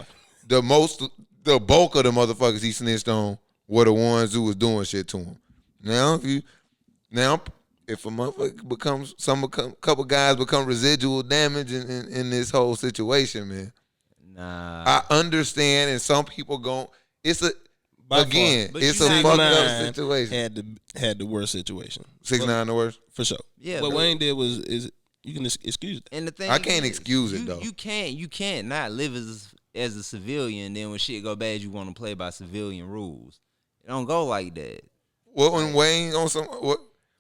the bulk of the motherfuckers he snitched on were the ones who was doing shit to him. Now, if a motherfucker couple guys become residual damage in this whole situation, man. Nah. I understand, and some people it's a fucked up situation. Had the worst situation. 6ix9ine the worst for sure. Yeah. What Wayne did is you can excuse it. And the thing I can't excuse it though. You can't not live as a civilian. Then when shit go bad, you want to play by civilian rules. It don't go like that. Well, when Wayne on some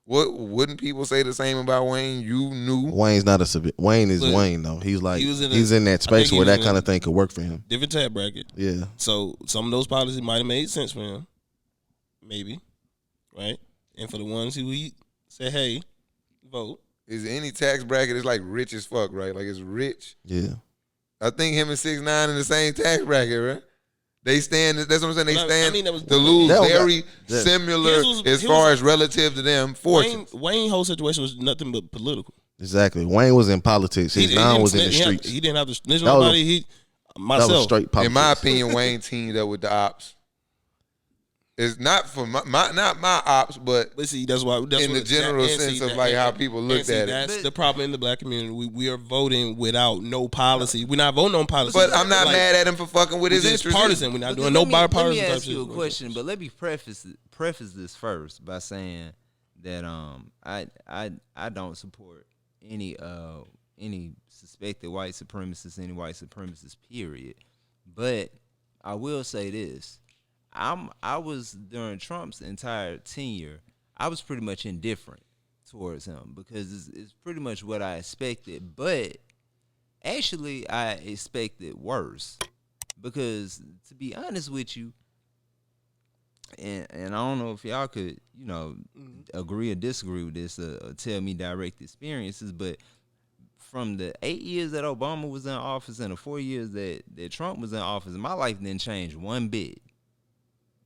what wouldn't people say the same about Wayne? You knew Wayne's not a civilian. Wayne is Wayne though. He's like he's in that space where that kind of thing could work for him. Different tab bracket. Yeah. So some of those policies might have made sense for him, maybe, right? And for the ones who he said, "Hey, vote." Is any tax bracket? It's like rich as fuck, right? Like it's rich. Yeah. I think him and 6ix9ine in the same tax bracket, right? They stand. That's what I'm saying. They But stand that was, to lose That was- very that- similar his as far was- as relative to them fortunes. Wayne's whole situation was nothing but political. Exactly. Wayne was in politics. His mom was in the streets. He didn't have to snitch That was nobody. That was Myself. straight politics. In my opinion, Wayne teamed up with the ops. It's not for not my ops, but see, that's why. in the general sense of like how people looked at it. That's the problem in the black community. We are voting without no policy. We're not voting on policy. But I'm not mad at him for fucking with his It's interests. partisan. We're not doing Let no me bipartisan type ask you a shit. question, but let me preface this first by saying that I don't support any suspected white supremacists, any white supremacists, period. But I will say this. I was during Trump's entire tenure, I was pretty much indifferent towards him because it's pretty much what I expected. But actually, I expected worse because, to be honest with you, and I don't know if y'all could, agree or disagree with this or tell me direct experiences, but from the 8 years that Obama was in office and the 4 years that Trump was in office, my life didn't change one bit.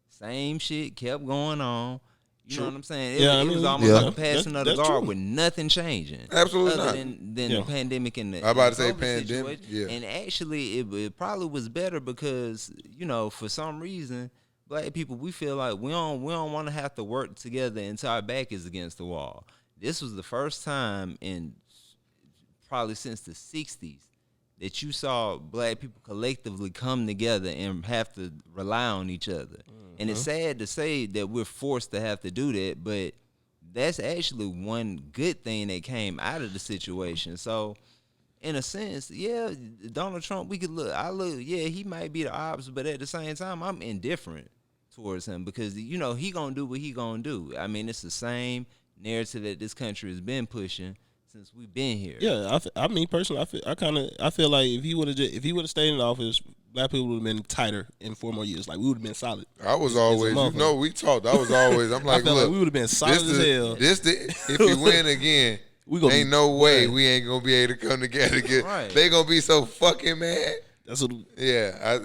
Same shit kept going on. You know what I'm saying? It was almost like a passing of the guard with nothing changing. Absolutely other not. than the pandemic and the I'm about to say COVID pandemic. situation. Yeah. And actually, it probably was better because, for some reason, black people, we feel like we don't want to have to work together until our back is against the wall. This was the first time in probably since the 60s that you saw black people collectively come together and have to rely on each other. And it's sad to say that we're forced to have to do that, but that's actually one good thing that came out of the situation. So, in a sense, yeah, Donald Trump, we could look, he might be the ops, but at the same time, I'm indifferent towards him because, he gonna do what he gonna do. I mean, it's the same narrative that this country has been pushing since we've been here. Yeah, I mean personally, I feel like if he would have stayed in office, black people would have been tighter in 4 more years. Like we would have been solid. I was always, we talked. I was always. I'm like, I felt look, like we would have been solid as hell. If we win again, ain't no way we ain't gonna be able to come together. Right. They gonna be so fucking mad. That's what. Yeah, I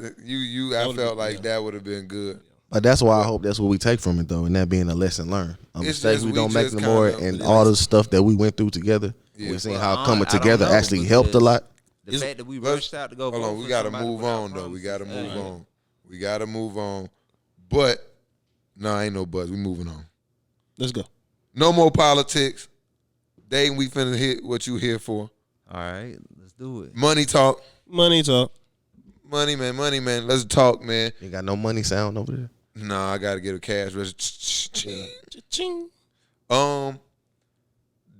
felt like that would have been good. But that's why I hope that's what we take from it, though, and that being a lesson learned. Mistakes we don't make just no more, kinda- and all the stuff that we went through together. Yeah. We seen Well, how I coming don't together know, actually helped a lot. The fact that we rushed out to go Hold vote on, we for gotta somebody move without on though. We promises, gotta move hey. on. We gotta move on. But no, ain't no buzz. We moving on. Let's go. No more politics. Daton, we finna hit what you here for. All right, let's do it. Money talk. Money talk. Money man. Let's talk, man. You got no money sound over there. Nah, I gotta get a cash register. Ching.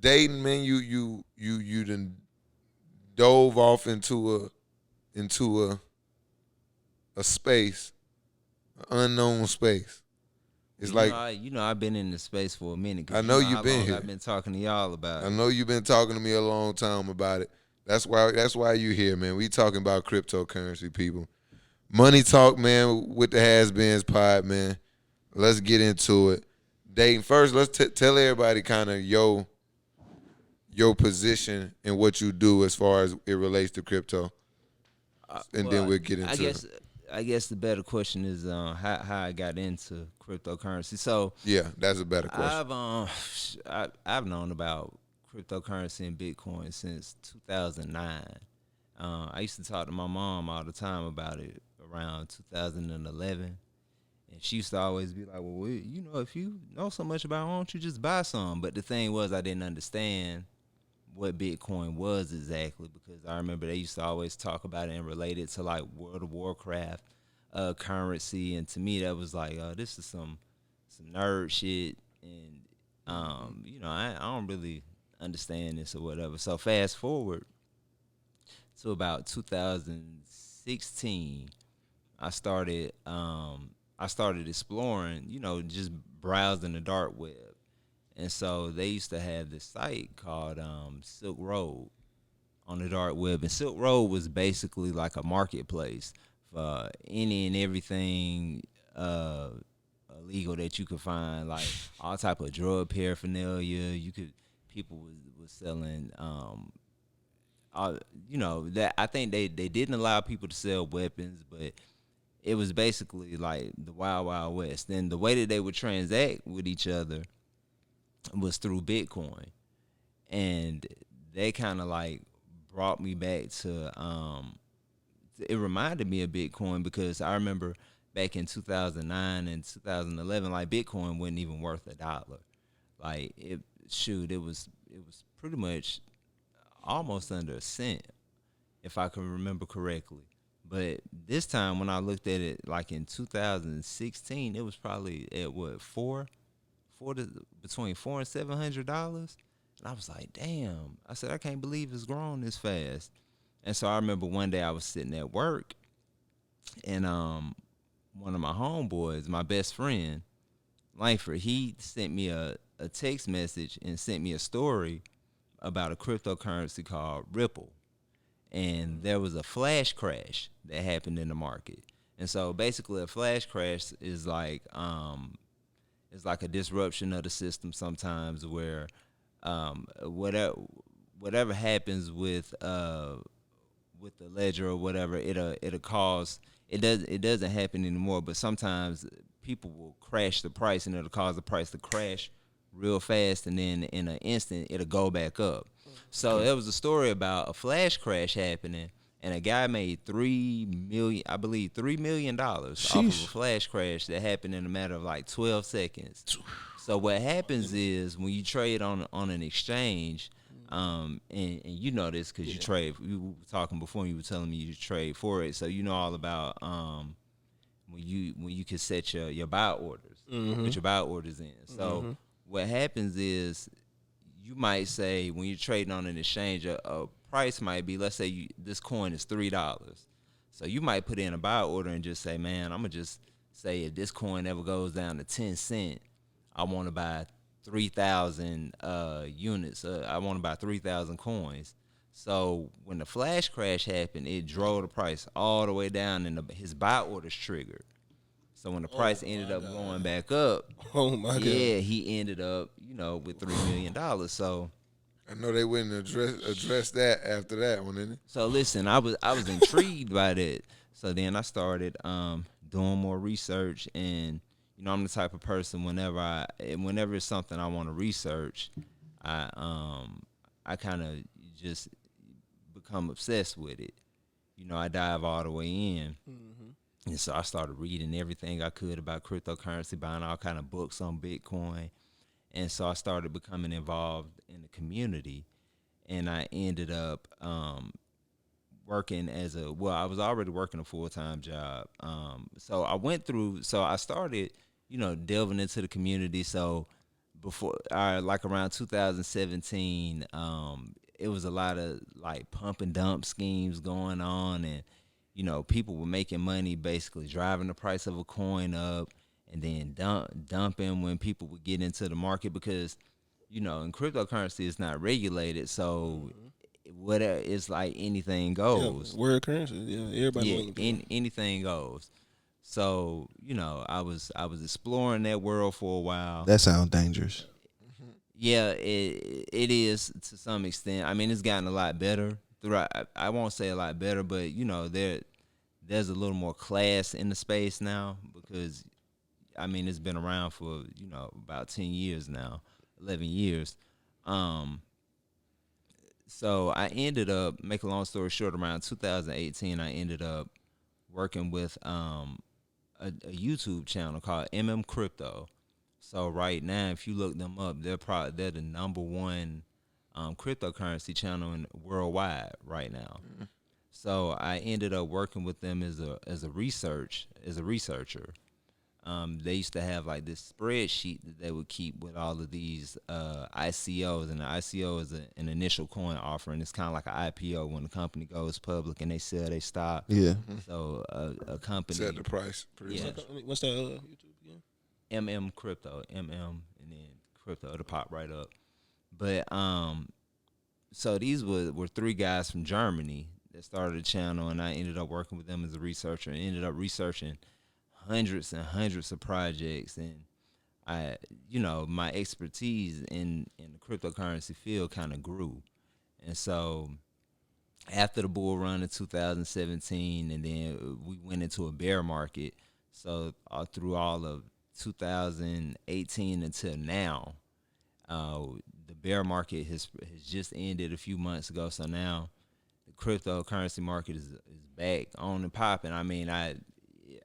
Daton, man, you done dove off into a space, an unknown space. It's like I've been in the space for a minute. I know you've been here. I've been talking to y'all about I it. know you've been talking to me a long time about it. That's why you here, man. We talking about cryptocurrency, people. Money talk, man, with the HasBeens pod, man. Let's get into it. Daton, first, let's tell everybody kind of your position and what you do as far as it relates to crypto, and then we'll get into it. I guess the better question is how I got into cryptocurrency. So Yeah, that's a better question. I've known about cryptocurrency and Bitcoin since 2009. I used to talk to my mom all the time about it around 2011, and she used to always be like, "Well, if you know so much about it, why don't you just buy some?" But the thing was, I didn't understand what Bitcoin was exactly because I remember they used to always talk about it and relate it to like World of Warcraft currency, and to me that was like, this is some nerd shit, and I don't really understand this or whatever. So fast forward to about 2016, I started exploring, just browsing the dark web. And so they used to have this site called Silk Road on the dark web. And Silk Road was basically like a marketplace for any and everything illegal that you could find, like all type of drug paraphernalia. People was selling, that I think they didn't allow people to sell weapons, but it was basically like the Wild Wild West. And the way that they would transact with each other was through Bitcoin. And they kind of like brought me back to it reminded me of Bitcoin, because I remember back in 2009 and 2011, like Bitcoin wasn't even worth $1. Like it was pretty much almost under a cent, if I can remember correctly. But this time when I looked at it, like in 2016, it was probably at what, between $400 and $700. And I was like, damn. I said, I can't believe it's grown this fast. And so I remember one day I was sitting at work, and one of my homeboys, my best friend, Langford, he sent me a text message and sent me a story about a cryptocurrency called Ripple. And there was a flash crash that happened in the market. And so basically a flash crash is like a disruption of the system sometimes, where whatever happens with the ledger or whatever, it'll cause it doesn't happen anymore, but sometimes people will crash the price and it'll cause the price to crash real fast, and then in an instant it'll go back up. So there was a story about a flash crash happening, and a guy made $3 million off of a flash crash that happened in a matter of like 12 seconds. So what happens is when you trade on an exchange, and you know this because you trade. You were talking before, and you were telling me you trade Forex, so you know all about when you can set your buy orders, put your buy orders in. So what happens is, you might say when you're trading on an exchange, a price might be, let's say this coin is $3. So you might put in a buy order and just say, man, I'm going to just say if this coin ever goes down to 10 cents, I want to buy 3,000 units. I want to buy 3,000 coins. So when the flash crash happened, it drove the price all the way down, and his buy orders triggered. So when the price ended up going back up, he ended up, with $3 million. So I know they wouldn't address that after that one, didn't it? So listen, I was intrigued by that. So then I started doing more research, and I'm the type of person whenever it's something I want to research, I kind of just become obsessed with it. I dive all the way in. And so I started reading everything I could about cryptocurrency, buying all kind of books on Bitcoin. And so I started becoming involved in the community. And I ended up working I was already working a full-time job. So I started, delving into the community. So like around 2017, it was a lot of like pump and dump schemes going on, and people were making money basically driving the price of a coin up and then dumping when people would get into the market, because, in cryptocurrency it's not regulated. So it's like anything goes. Yeah, word currency. Yeah, everybody. Anything goes. So, I was exploring that world for a while. That sounds dangerous. Yeah, it is to some extent. I mean, it's gotten a lot better. I won't say a lot better, but there's a little more class in the space now, because it's been around for about 10 years now, 11 years. So I ended up, make a long story short, around 2018, I ended up working with a YouTube channel called Crypto. So right now, if you look them up, they're the number one cryptocurrency channel worldwide right now. So I ended up working with them as a researcher. They used to have like this spreadsheet that they would keep with all of these ICOs, and the ICO is an initial coin offering. It's kind of like an IPO when the company goes public and they sell their stock. Yeah. So a company set the price. What's that YouTube again? Crypto, and then crypto. It'll pop right up. But so these were three guys from Germany that started a channel, and I ended up working with them as a researcher, and ended up researching hundreds and hundreds of projects. And I, my expertise in the cryptocurrency field kind of grew. And so after the bull run in 2017, and then we went into a bear market. So through all of 2018 until now, the bear market has just ended a few months ago. So now the cryptocurrency market is back on and popping. I mean,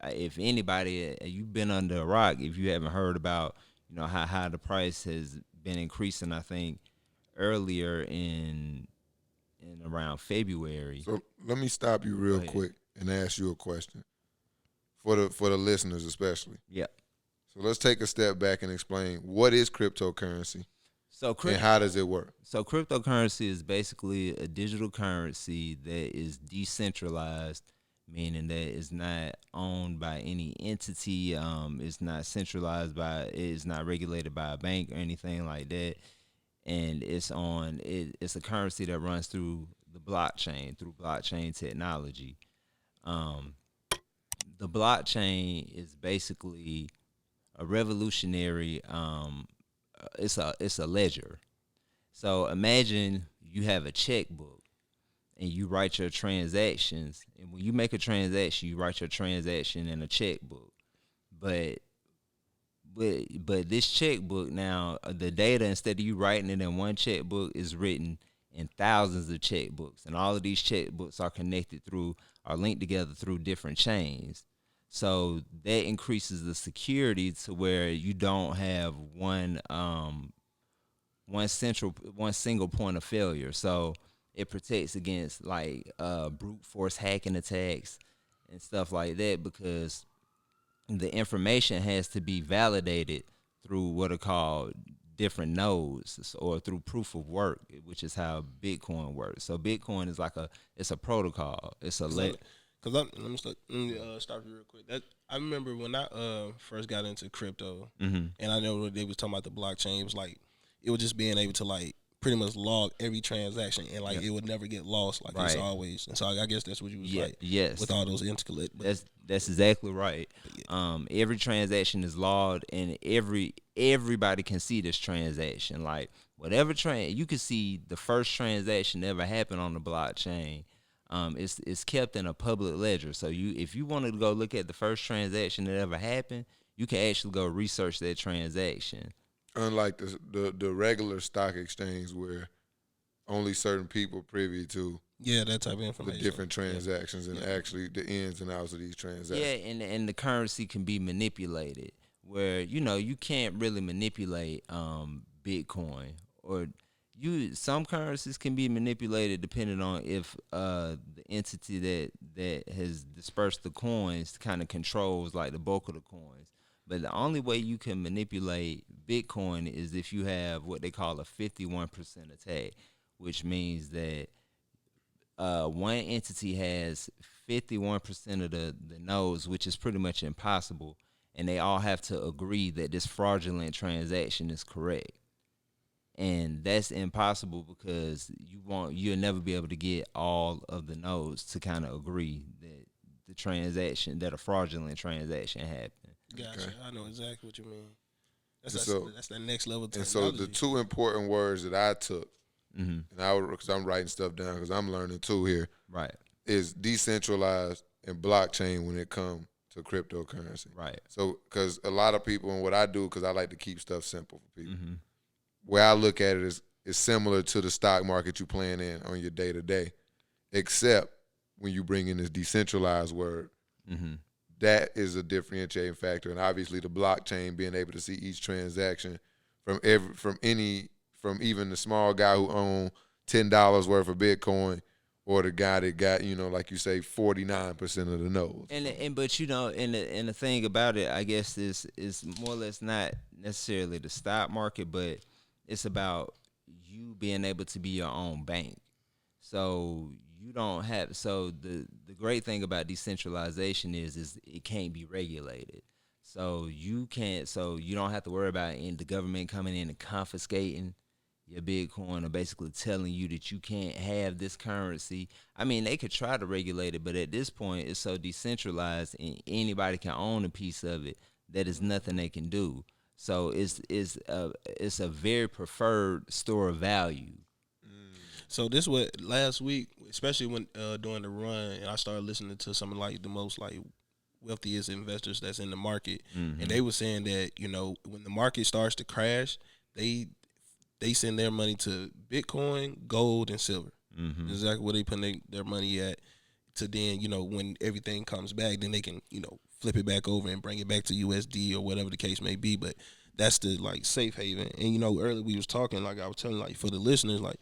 if anybody, you've been under a rock if you haven't heard about, how the price has been increasing. I think earlier in around February. So let me stop you real quick and ask you a question for the listeners especially. Yeah. So let's take a step back and explain what is cryptocurrency and how does it work? So cryptocurrency is basically a digital currency that is decentralized, meaning that it's not owned by any entity. It's not centralized it's not regulated by a bank or anything like that. And it's a currency that runs through the blockchain, through blockchain technology. The blockchain is basically a revolutionary. It's a ledger. So imagine you have a checkbook and you write your transactions. And when you make a transaction, you write your transaction in a checkbook. But this checkbook now, the data, instead of you writing it in one checkbook, is written in thousands of checkbooks. And all of these checkbooks are linked together through different chains. So that increases the security to where you don't have one single point of failure. So it protects against like brute force hacking attacks and stuff like that, because the information has to be validated through what are called different nodes, or through proof of work, which is how Bitcoin works. So Bitcoin is it's a protocol. It's a Let me stop you real quick. I remember when I first got into crypto, and I know when they was talking about the blockchain, it was just being able to like pretty much log every transaction, and like it would never get lost, like it's always. And so I guess that's what you was like, yes, with all those interconnect. That's exactly right. Every transaction is logged, and everybody can see this transaction. Like whatever you can see the first transaction that ever happened on the blockchain. It's kept in a public ledger. So if you wanted to go look at the first transaction that ever happened, you can actually go research that transaction. Unlike the regular stock exchange where only certain people privy to that type of information, the different transactions and actually the ins and outs of these transactions. Yeah, and the currency can be manipulated where you can't really manipulate Bitcoin, or some currencies can be manipulated depending on if the entity that has dispersed the coins kind of controls like the bulk of the coins. But the only way you can manipulate Bitcoin is if you have what they call a 51% attack, which means that one entity has 51% of the nodes, which is pretty much impossible, and they all have to agree that this fraudulent transaction is correct. And that's impossible because you'll never be able to get all of the nodes to kind of agree that a fraudulent transaction happened. Gotcha. Okay. I know exactly what you mean. That's that next level technology. And so the two important words that I took, and because I'm writing stuff down because I'm learning too here, right, is decentralized and blockchain when it comes to cryptocurrency. Right. So because a lot of people, and what I do, because I like to keep stuff simple for people, where I look at it is similar to the stock market you playing in on your day-to-day, except when you bring in this decentralized word. That is a differentiating factor, and obviously the blockchain, being able to see each transaction from even the small guy who owned $10 worth of Bitcoin, or the guy that got, like you say, 49% of the nodes. And the thing about it, I guess, is more or less not necessarily the stock market, but it's about you being able to be your own bank. So you don't have. So the great thing about decentralization is it can't be regulated. So you can't. So you don't have to worry about the government coming in and confiscating your Bitcoin, or basically telling you that you can't have this currency. I mean, they could try to regulate it, but at this point, it's so decentralized, and anybody can own a piece of it. That is nothing they can do. So it's a very preferred store of value. So this was last week. especially when during the run, and I started listening to some of like the most like wealthiest investors that's in the market, and they were saying that when the market starts to crash, they send their money to Bitcoin, gold, and silver. Exactly where they put their money at. To then when everything comes back, then they can flip it back over and bring it back to USD or whatever the case may be. But that's the like safe haven. And earlier we was talking, like I was telling, like for the listeners, like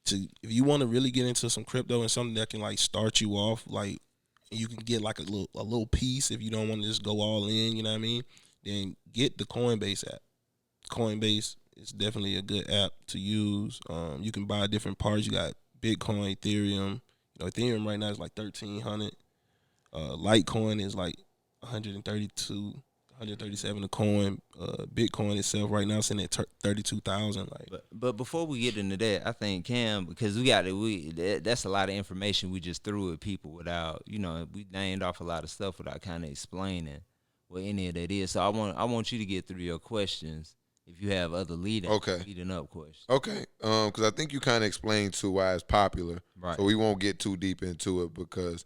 if you want to really get into some crypto and something that can like start you off, like you can get like a little piece if you don't want to just go all in. You know what I mean? Then get the Coinbase app. Coinbase is definitely a good app to use. You can buy different parts. You got Bitcoin, Ethereum. Ethereum right now is like 1,300. Litecoin is like 132, 137 a coin. Bitcoin itself right now is sitting at 32,000. But before we get into that, I think Cam, because that's a lot of information we just threw at people without we named off a lot of stuff without kind of explaining what any of that is. So I want you to get through your questions. If you have other leading up questions. Okay, because I think you kind of explained too why it's popular. Right. So we won't get too deep into it because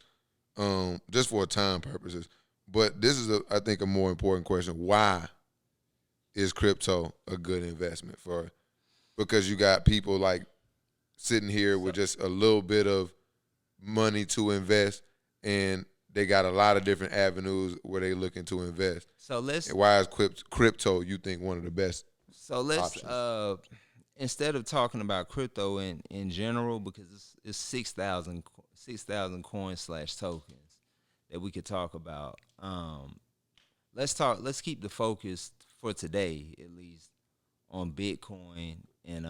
just for time purposes. But this is, I think, a more important question. Why is crypto a good investment for? Because you got people like sitting here with just a little bit of money to invest, and they got a lot of different avenues where they looking to invest. So let's. And why is crypto, you think, one of the best? So let's instead of talking about crypto in general, because it's 6,000 coins / tokens that we could talk about. Let's keep the focus for today, at least, on Bitcoin, and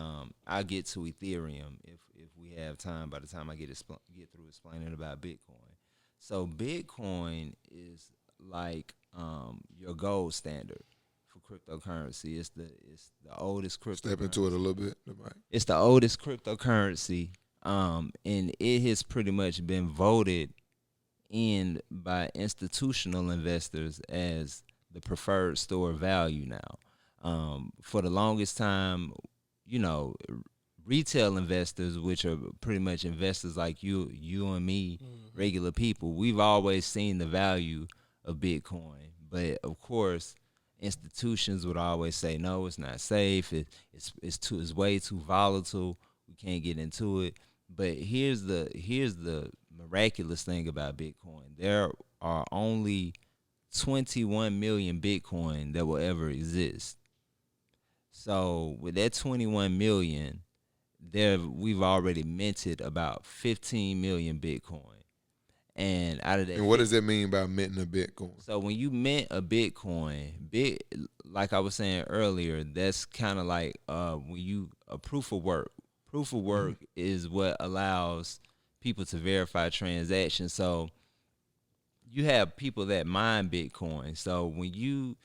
I'll get to Ethereum if we have time by the time I get through explaining about Bitcoin. So Bitcoin is like your gold standard for cryptocurrency. It's the oldest cryptocurrency. Step into it a little bit. It's the oldest cryptocurrency, and it has pretty much been voted in by institutional investors as the preferred store of value now. For the longest time, retail investors, which are pretty much investors like you and me, regular people, we've always seen the value of Bitcoin. But of course, institutions would always say, no, it's not safe. It's way too volatile. We can't get into it. But here's the miraculous thing about Bitcoin. There are only 21 million Bitcoin that will ever exist. So with that 21 million, we've already minted about 15 million Bitcoin. And out of that, and what does that mean by minting a Bitcoin? So when you mint a Bitcoin, like I was saying earlier, that's kind of like when you a proof of work. Proof of work is what allows people to verify transactions. So you have people that mine Bitcoin. So you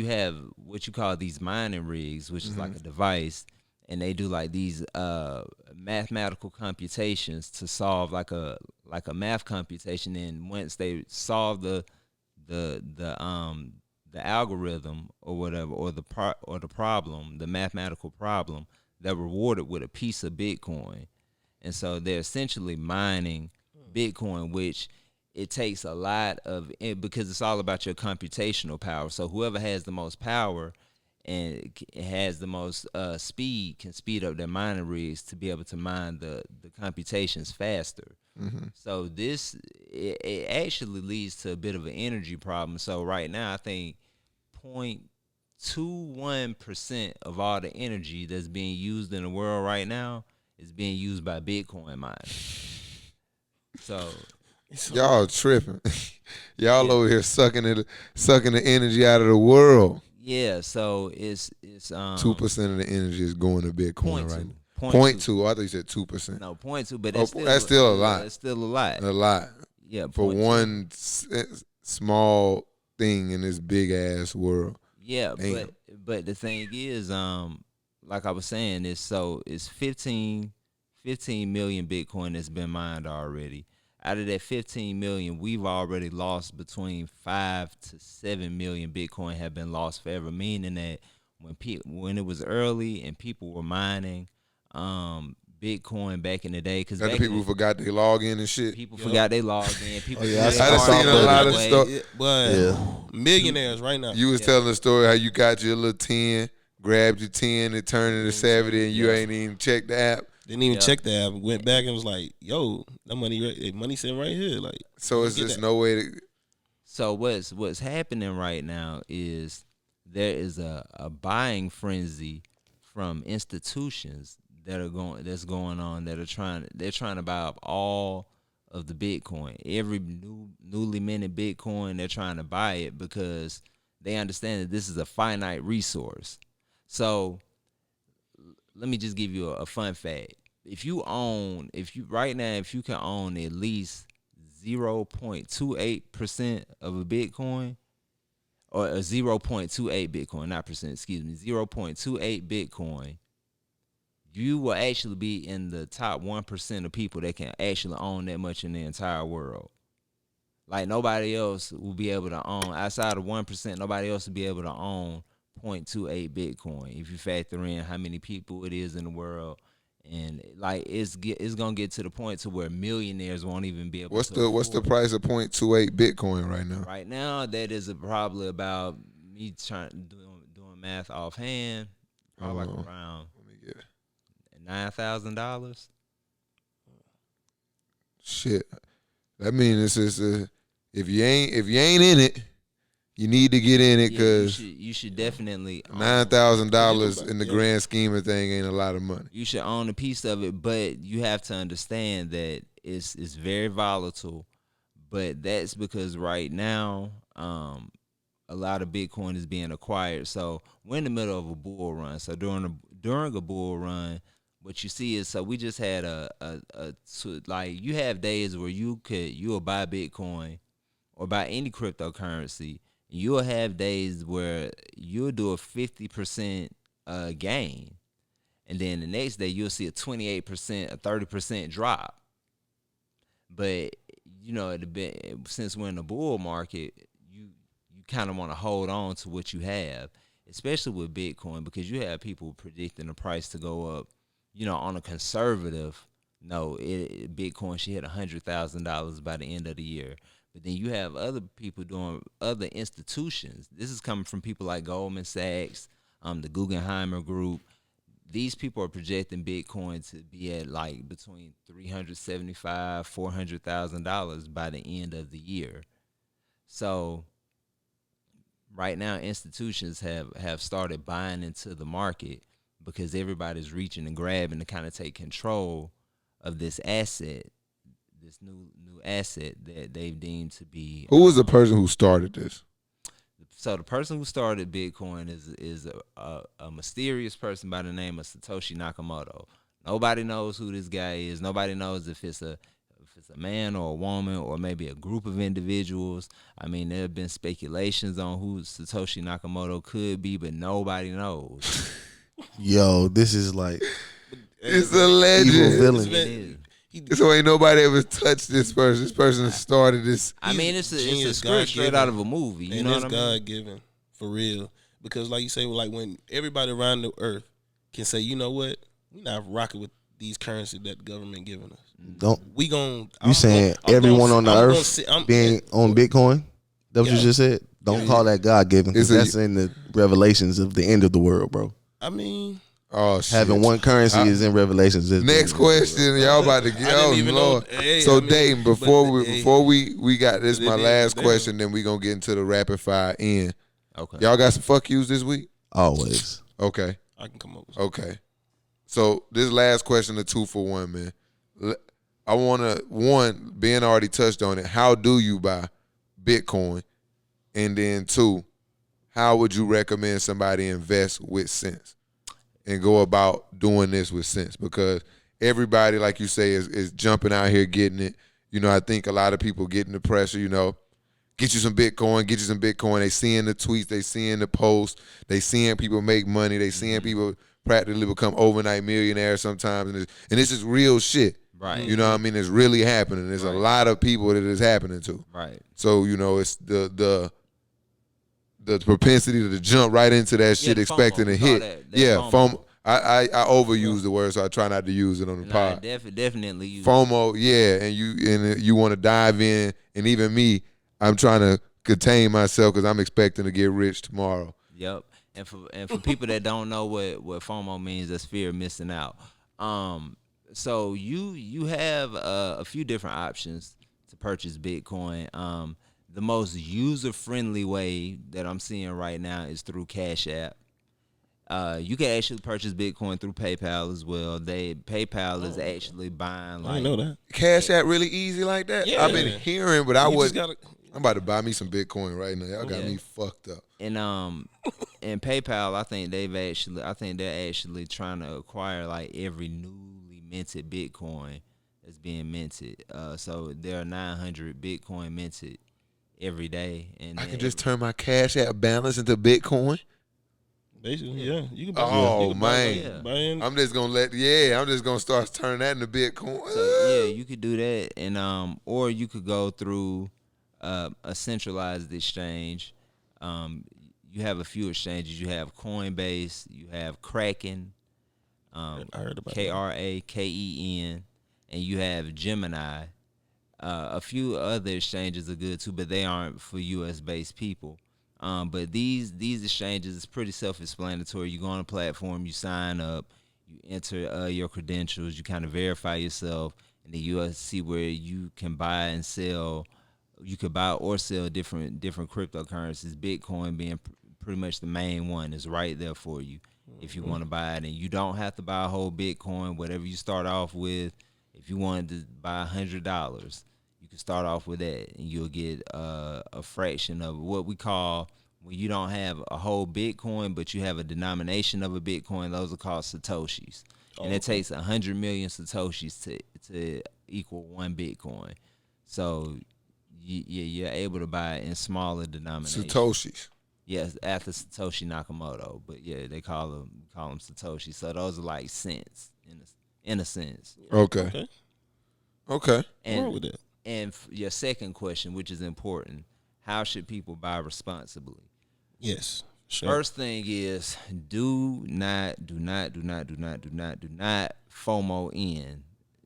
have what you call these mining rigs, which is like a device, and they do like these mathematical computations to solve like a math computation. And once they solve the algorithm or whatever, or the problem, the mathematical problem, they're rewarded with a piece of Bitcoin. And so they're essentially mining Bitcoin, which it takes a lot of it because it's all about your computational power. So whoever has the most power and has the most speed can speed up their mining rigs to be able to mine the computations faster. So it actually leads to a bit of an energy problem. So right now, I think 0.21% of all the energy that's being used in the world right now is being used by Bitcoin miners. So y'all tripping. Y'all over here sucking the energy out of the world. Yeah, so it's 2% of the energy is going to Bitcoin right now. 0.2. I thought you said 2%. No, 0.2, but that's still a lot. It's still a lot. A lot. Yeah, for 0.2. one small thing in this big ass world. Yeah, Damn. but the thing is, like I was saying, it's 15 million Bitcoin that's been mined already. Out of that 15 million, we've already lost between 5 to 7 million Bitcoin have been lost forever, meaning that when it was early and people were mining Bitcoin back in the day. Because the people who forgot they log in and shit. People forgot they log in. People I done seen a lot of stuff. Millionaires right now. You was telling the story how you got your little 10, grabbed your 10 and turned it to 70, and you ain't even checked the app. Didn't even check the app. Went back and was like, "Yo, that money sitting right here." Like, so it's just no way to. So what's happening right now is there is a buying frenzy from institutions that's going on they're trying to buy up all of the Bitcoin. Every newly minted Bitcoin, they're trying to buy it because they understand that this is a finite resource. So let me just give you a fun fact. If you can own at least 0.28% of a Bitcoin, or a 0.28 Bitcoin, not percent, 0.28 Bitcoin, you will actually be in the top 1% of people that can actually own that much in the entire world. Like, nobody else will be able to own, outside of 1%, nobody else will be able to own 0.28 Bitcoin if you factor in how many people it is in the world. And like it's gonna get to the point to where millionaires won't even be able to. What's the price of 0.28 Bitcoin right now? Right now, that is probably about me doing math offhand, probably like around $9,000. Shit, that means it's if you ain't in it, you need to get in it, because you should definitely $9,000 in the grand scheme of thing ain't a lot of money. You should own a piece of it, but you have to understand that it's very volatile. But that's because right now, a lot of Bitcoin is being acquired. So we're in the middle of a bull run. So during a bull run, what you see is, so we just had you have days where you'll buy Bitcoin or buy any cryptocurrency. You'll have days where you'll do a 50% gain, and then the next day you'll see a 28%, a 30% drop. But since we're in the bull market, you kind of want to hold on to what you have, especially with Bitcoin, because you have people predicting the price to go up. On a conservative note, Bitcoin should hit $100,000 by the end of the year. But then you have other people doing other institutions. This is coming from people like Goldman Sachs, the Guggenheimer Group. These people are projecting Bitcoin to be at like between $375,000, $400,000 by the end of the year. So right now, institutions have started buying into the market because everybody's reaching and grabbing to kind of take control of this asset. This new asset that they've deemed to be. Who was the person who started this? So the person who started Bitcoin is a mysterious person by the name of Satoshi Nakamoto. Nobody knows who this guy is. Nobody knows if it's a man or a woman or maybe a group of individuals. I mean, there have been speculations on who Satoshi Nakamoto could be, but nobody knows. Yo, this is like it's a legend. Evil villain. So ain't nobody ever touched this person. This person started this. I mean, it's a script straight out of a movie. You know what I mean? God given, for real. Because like you say, like when everybody around the earth can say, you know what, we're not rocking with these currency that the government giving us. Everyone on the earth being on Bitcoin? That's what you just said? Don't call that God given, because that's in the revelations of the end of the world, bro. I mean, oh, shit. Having one currency is in Revelations. Next question, y'all about to get. Oh Lord! Daton, before we got this, my last question. Then we gonna get into the rapid fire end. Okay. Y'all got some fuck yous this week? Always. Okay. I can come up with Okay. So this last question, a 2-for-1, man. I wanna Ben already touched on it. How do you buy Bitcoin? And then 2, how would you recommend somebody invest with sense and go about doing this with sense? Because everybody, like you say, is jumping out here getting it. I think a lot of people getting the pressure, get you some Bitcoin. They seeing the tweets, they seeing the posts, they seeing people make money, they seeing people practically become overnight millionaires sometimes. And this is real shit. Right. You know what I mean? It's really happening. There's a lot of people that it's happening to. Right. So, it's the propensity to jump right into that shit, expecting to hit. FOMO. I overuse the word, so I try not to use it on the pod. Definitely use FOMO, yeah, and you want to dive in, and even me, I'm trying to contain myself because I'm expecting to get rich tomorrow. Yep. And for people that don't know what FOMO means, that's fear of missing out. So you have a few different options to purchase Bitcoin. The most user-friendly way that I'm seeing right now is through Cash App. You can actually purchase Bitcoin through PayPal as well. PayPal is actually buying. I didn't know that. Cash App really easy like that? Yeah. I've been hearing, but I'm about to buy me some Bitcoin right now. Y'all got me fucked up. And PayPal, I think they're actually trying to acquire like every newly minted Bitcoin that's being minted. So there are 900 Bitcoin minted every day. And I can just turn my Cash App balance into Bitcoin. Basically, yeah. You can buy, Oh, you can man. buy in. I'm just gonna start turning that into Bitcoin. So yeah, you could do that, and or you could go through a centralized exchange. You have a few exchanges. You have Coinbase, you have Kraken, I heard about Kraken, and you have Gemini. A few other exchanges are good too, but they aren't for U.S. based people. But these exchanges is pretty self-explanatory. You go on a platform, you sign up, you enter your credentials, you kind of verify yourself, and then you see where you can buy and sell. You could buy or sell different cryptocurrencies. Bitcoin being pretty much the main one is right there for you if you want to buy it, and you don't have to buy a whole Bitcoin. Whatever you start off with, if you wanted to buy $100. You can start off with that, and you'll get a fraction of what we call, when you don't have a whole Bitcoin, but you have a denomination of a Bitcoin, those are called Satoshis. And it takes 100 million Satoshis to equal one Bitcoin. So you're able to buy it in smaller denominations. Satoshis. Yes, after Satoshi Nakamoto. But yeah, they call them Satoshi. So those are like cents in a sense. Okay. What's wrong with that? And your second question, which is important, how should people buy responsibly? Yes. Sure. First thing is do not FOMO in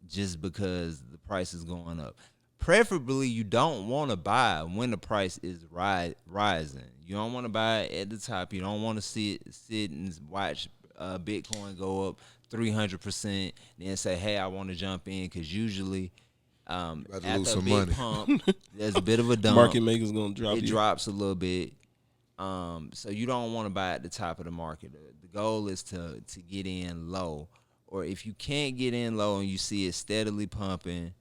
just because the price is going up. Preferably, you don't want to buy when the price is rising. You don't want to buy at the top. You don't want to sit and watch Bitcoin go up 300%, then say, hey, I want to jump in, because usually after a big pump, there's a bit of a dump. Market maker's gonna drop. It drops a little bit. So you don't want to buy at the top of the market. The goal is to get in low, or if you can't get in low and you see it steadily pumping,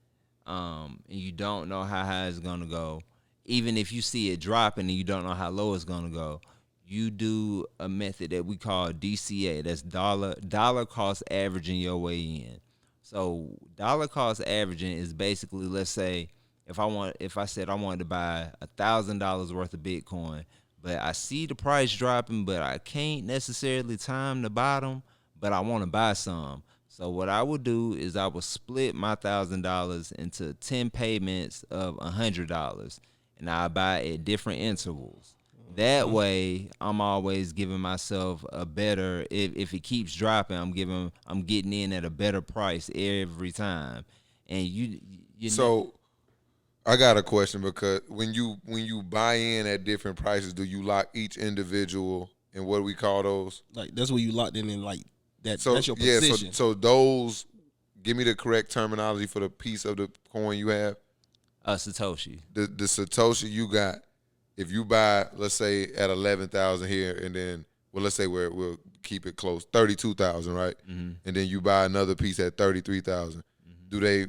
and you don't know how high it's gonna go, even if you see it dropping and you don't know how low it's gonna go, you do a method that we call DCA. That's dollar cost averaging your way in. So dollar cost averaging is basically, let's say if I said I wanted to buy $1,000 worth of Bitcoin, but I see the price dropping, but I can't necessarily time the bottom, but I want to buy some. So what I would do is I would split my $1,000 into 10 payments of $100, and I buy at different intervals. That way, I'm always giving myself a better. If it keeps dropping, I'm getting in at a better price every time. And you So, I got a question, because when you buy in at different prices, do you lock each individual, and what do we call those? Like, that's where you locked in like that. So that's your position. Yeah. So those. Give me the correct terminology for the piece of the coin you have. Satoshi. The Satoshi you got. If you buy, let's say at 11,000 here, and then let's say we'll keep it close, 32,000, right? Mm-hmm. And then you buy another piece at 33,000. Mm-hmm.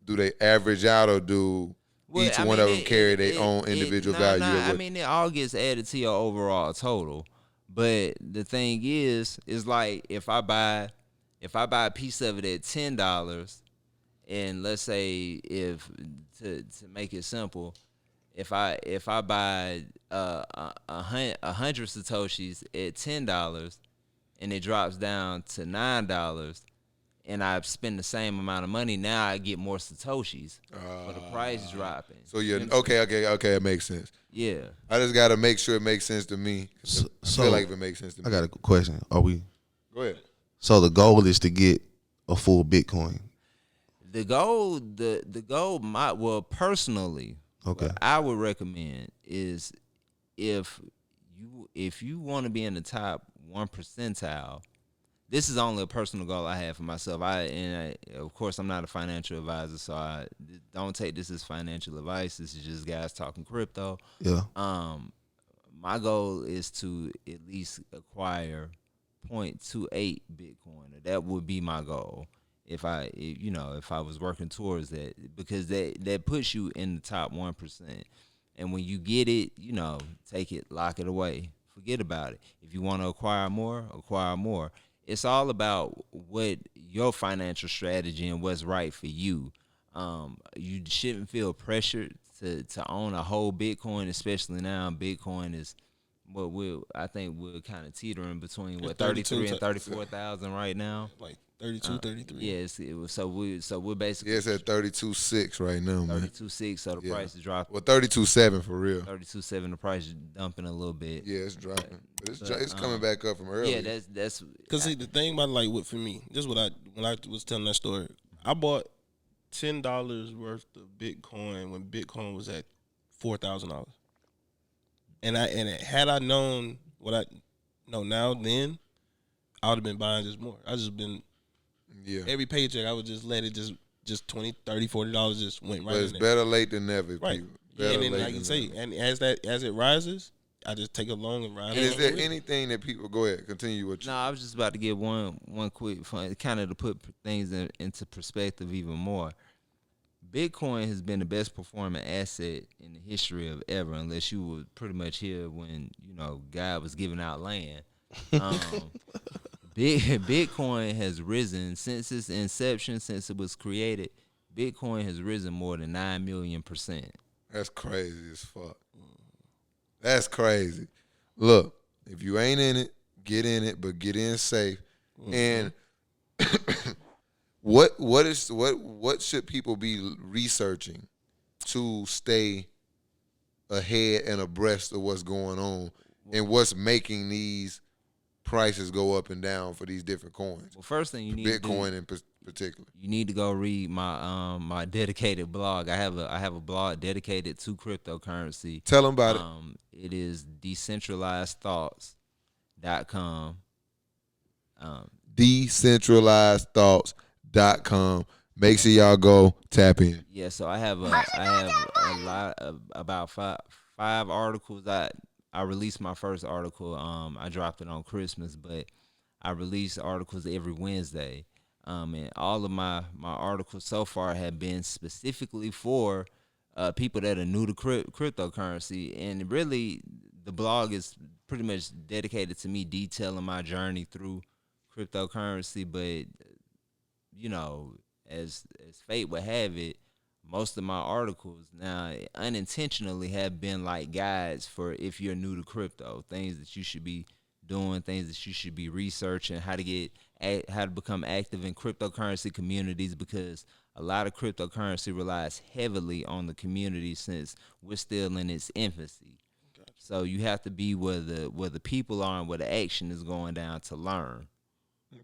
Do they average out, or do each one of them carry their own individual value? I mean, it all gets added to your overall total. But the thing is like if I buy a piece of it at $10, and let's say to make it simple, if I buy 100 Satoshis at $10 and it drops down to $9, and I spend the same amount of money, now I get more Satoshis for the price dropping. So okay, it makes sense. Yeah. I just got to make sure it makes sense to me. I feel like if it makes sense to me. I got a question. Are we? Go ahead. So the goal is to get a full Bitcoin. The goal, personally, Okay. what I would recommend is if you want to be in the top 1 percentile. This is only a personal goal I have for myself. Of course, I'm not a financial advisor, so I don't take this as financial advice. This is just guys talking crypto. Yeah. My goal is to at least acquire 0.28 Bitcoin. That would be my goal if I was working towards that, because that puts you in the top 1%. And when you get it, take it, lock it away, forget about it. If you want to acquire more, acquire more. It's all about what your financial strategy and what's right for you. You shouldn't feel pressured to own a whole Bitcoin, especially now. Bitcoin is I think we're kind of teetering between 33 and 34,000 right now. Like 32, 33. Yes, so we're basically it's at 32.6 right now, man. 32.6. So the price is dropping. Well, 32.7 for real. 32.7. The price is dumping a little bit. Yeah, it's dropping, but it's coming back up from earlier. Yeah, that's because see the thing about for me, just when I was telling that story, I bought $10 worth of Bitcoin when Bitcoin was at $4,000, and had I known what I know now, then I would have been buying just more. I just been every paycheck I would just let it just $20, $30, $40 just went right. But it's better late than never, right? Better and then like you say, and as it rises, I just take it long and ride. Is there anything that people go ahead continue with? No, I was just about to give one quick fun, kind of to put things into perspective even more. Bitcoin has been the best performing asset in the history of ever, unless you were pretty much here when God was giving out land. Bitcoin has risen since its inception, since it was created. Bitcoin has risen more than 9 million%. That's crazy as fuck. That's crazy. Look, if you ain't in it, get in it, but get in safe. Mm-hmm. And what should people be researching to stay ahead and abreast of what's going on and what's making these prices go up and down for these different coins? Well, first thing you need Bitcoin to do, in particular. You need to go read my my dedicated blog. I have a blog dedicated to cryptocurrency. Tell them about it. It is decentralizedthoughts.com. Decentralizedthoughts.com. Make sure y'all go tap in. Yeah, so I have a lot of about five articles. I released my first article. I dropped it on Christmas, but I release articles every Wednesday. And all of my articles so far have been specifically for people that are new to cryptocurrency. And really, the blog is pretty much dedicated to me detailing my journey through cryptocurrency. But, as fate would have it, most of my articles now unintentionally have been like guides for if you're new to crypto, things that you should be doing, things that you should be researching, how to become active in cryptocurrency communities, because a lot of cryptocurrency relies heavily on the community since we're still in its infancy. Gotcha. So you have to be where the people are and where the action is going down to learn.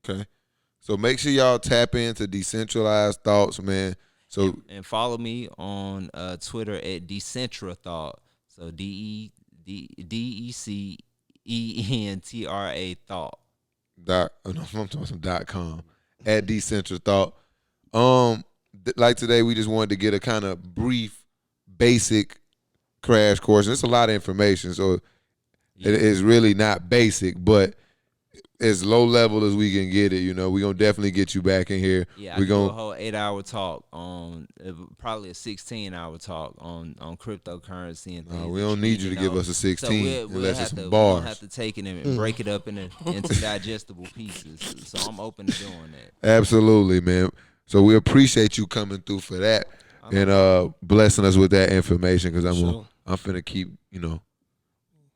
Okay. So make sure y'all tap into Decentralized Thoughts, man. So and follow me on Twitter at DecentraThought. So DECENTRA thought. I'm talking .com at DecentraThought. Like today, we just wanted to get a kind of brief, basic crash course. And it's a lot of information, so it is really not basic, but as low level as we can get it. We're going to definitely get you back in here. Yeah, we're going to do a whole 8-hour talk on, probably a 16-hour talk on cryptocurrency and things. No, we don't need you to give us a 16 unless it's some bars. We'll have to take it and break it up into digestible pieces. So I'm open to doing that. Absolutely, man. So we appreciate you coming through for that and blessing us with that information, because I'm finna keep,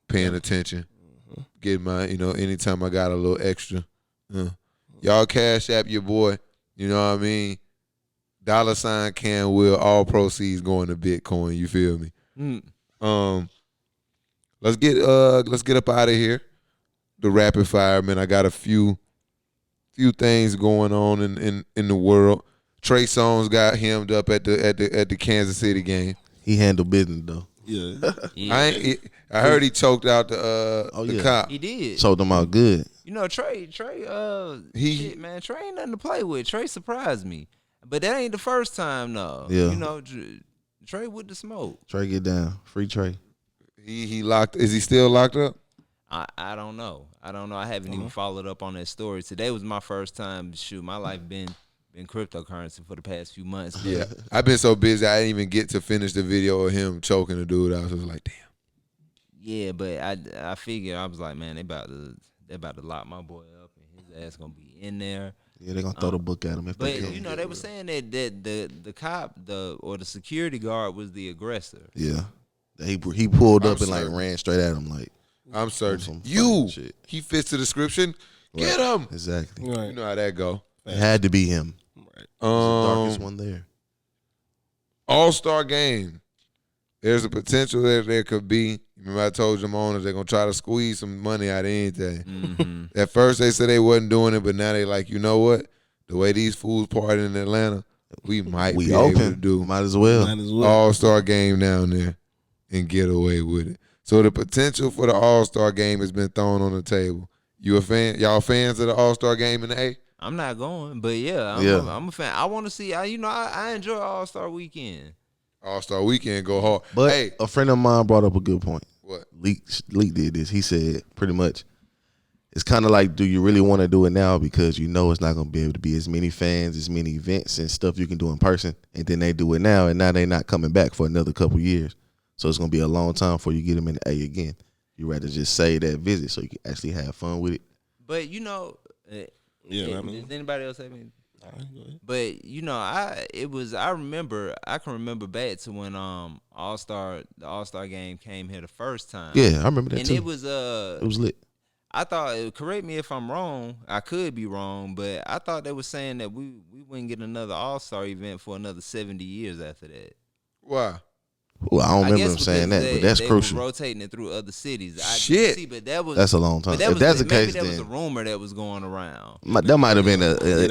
paying attention. Get my, anytime I got a little extra. Y'all cash app your boy. You know what I mean? $ Can Will, all proceeds going to Bitcoin. You feel me? Let's get up out of here. The rapid fire, man. I got a few few things going on in the world. Trey Songz got hemmed up at the Kansas City game. He handled business though. Yeah. Yeah. I heard he choked out the cop. He did. Choked them out good. You know, Trey, shit, man, Trey ain't nothing to play with. Trey surprised me. But that ain't the first time, though. Yeah. You know, Trey with the smoke. Trey get down. Free Trey. He locked. Is he still locked up? I don't know. I haven't even followed up on that story. Today was my first time. Shoot, my life been cryptocurrency for the past few months. But Yeah. I've been so busy I didn't even get to finish the video of him choking the dude. I was just like, damn. yeah, but I figured I was like, man, they about to lock my boy up and his ass gonna be in there. Yeah, they gonna throw the book at him if they But can. you know, they were saying that the cop or the security guard was the aggressor. Yeah. He pulled up I'm and like certain. ran straight at him like I'm some certain. fucking shit. He fits the description. Get him. Exactly. Right. You know how that go. It had to be him. Right. The darkest one there. All-Star game. There's a potential that there could be. Remember I told them owners they're going to try to squeeze some money out of anything. Mm-hmm. At first they said they wasn't doing it, but now they like, you know what? The way these fools party in Atlanta, we might We be able to open. do Might as well. Might as well. All-Star game down there and get away with it. So the potential for the All-Star game has been thrown on the table. You a fan? Y'all fans of the All-Star game in the A? I'm not going, but yeah, I'm a fan. I want to see. I enjoy All-Star Weekend. All-Star weekend go hard. But hey, a friend of mine brought up a good point. what? Leak did this. He said pretty much it's kind of like, do you really want to do it now because you know it's not going to be able to be as many fans, as many events and stuff you can do in person, and then they do it now, and now they're not coming back for another couple years. So it's going to be a long time before you get them in the A again. You rather just save that visit so you can actually have fun with it. But you know, Yeah, I mean. does anybody else have any? All right, go ahead. But you know, I can remember back to when the All-Star game came here the first time. Yeah, I remember that and too. it was lit. I thought, correct me if I'm wrong, I could be wrong, but I thought they were saying that we wouldn't get another All-Star event for another 70 years after that. Why? Well, I don't remember guess them saying because that, but that's they crucial. were rotating it through other cities. Shit. See, but that was That's a long time. but that If was, that's the maybe case, that was a then rumor that was going around. that might have been they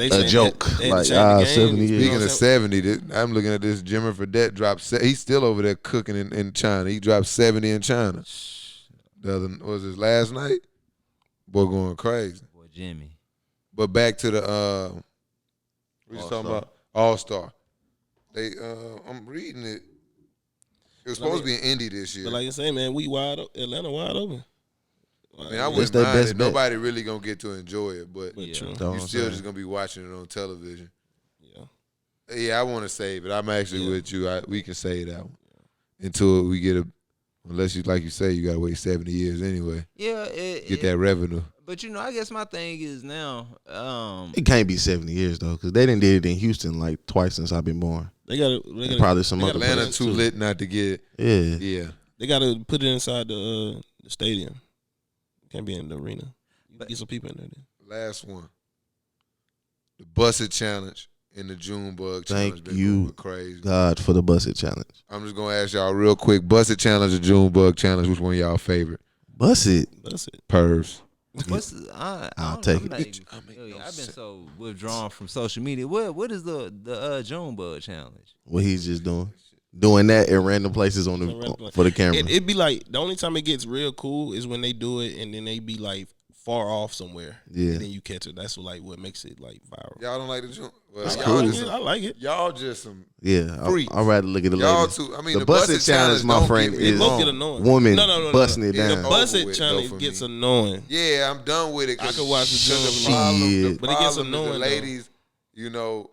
a changed joke. it. They Like, changed the game. 70 years. Speaking know of 70, I'm looking at this. Jimmy Fredette dropped. He's still over there cooking in China. He dropped 70 in China. Was his last night? Boy, going crazy. Boy, Jimmy. But back to the we just talking about All-Star. They I'm reading it. It was supposed to be in Indy this year. But like I say, man, Atlanta wide open. I mean, I That's wouldn't their mind best it. bet. Nobody really gonna get to enjoy it, but But Yeah. true. That's what you're I'm still saying. just gonna be watching it on television. Yeah. Yeah, I want to save it. I'm actually Yeah. with you. We can save that one until we get unless you like you say you gotta wait 70 years anyway. Yeah, Get that revenue. But you know, I guess my thing is now, It can't be 70 years though, because they didn't did it in Houston like twice since I've been born. They got And probably some they other gotta Atlanta places too too. lit not to get. Yeah. Yeah. They got to put it inside the stadium. Can't be in the arena. You can get some people in there. Then. Last one. The Busset Challenge and the Junebug Challenge. Thank been you, going crazy. God, for the Busset Challenge. I'm just gonna ask y'all real quick. Busset Challenge or Junebug Challenge? Which one y'all favorite? Busset. That's it. Pervs. what's I'll don't- take I'm it. not even familiar. I've been so withdrawn from social media. What is the Junebug challenge? What he's just doing that in random places on the for the camera. It'd be like the only time it gets real cool is when they do it and then they be like far off somewhere. Yeah. And then you catch it. That's what makes it like viral. Y'all don't like the Junebug? Well, I y'all, like just it. some, I like it. y'all just some. Yeah, Freaks. I'd rather look at the Y'all ladies. too. I mean, the the Busset Busset Challenge, my don't friend, get me is Both wrong. get annoying. woman No. busting it Yeah, down. the Busset with, challenge though, for gets me. annoying. Yeah, I'm done with it. I could watch the Shit. problem, But it gets problem is annoying, the though. ladies,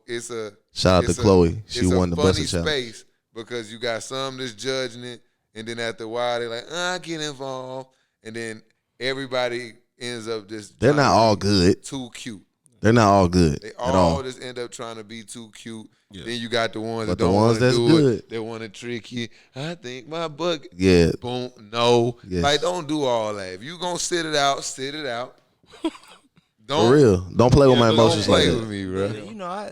it's a Shout out to it's a- Chloe. She it's won a the funny Busset Challenge. space because you got some that's judging it, and then after a while they're like, I get involved, and then everybody ends up just They're trying not to all be good. too cute. They're not all good They at all all. just end up trying to be too cute. Yeah. Then you got the ones But that the don't ones want to that's do good. it. They want to trick you. I think my butt. Yeah. Boom. No. Yes. Like, don't do all that. If you gonna sit it out, sit it out. For real. Don't play with my Don't emotions like play that. with me, bro. You know,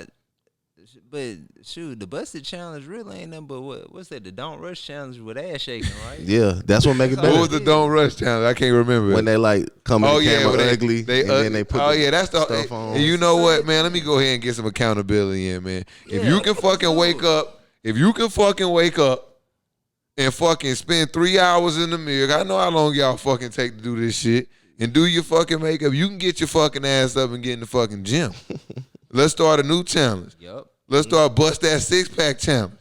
But shoot, the busted challenge really ain't nothing but what's that? The don't rush challenge with ass shaking, right? Yeah, that's what make it That's better. What was the don't rush challenge? I can't remember. When they like come in the camera when ugly, and then they put that's the stuff on. And you know what, man? Let me go ahead and get some accountability in, man. If you can fucking wake up, and fucking spend 3 hours in the mirror, I know how long y'all fucking take to do this shit, and do your fucking makeup, you can get your fucking ass up and get in the fucking gym. Let's start a new challenge. Yep. Let's start bust that 6-pack challenge.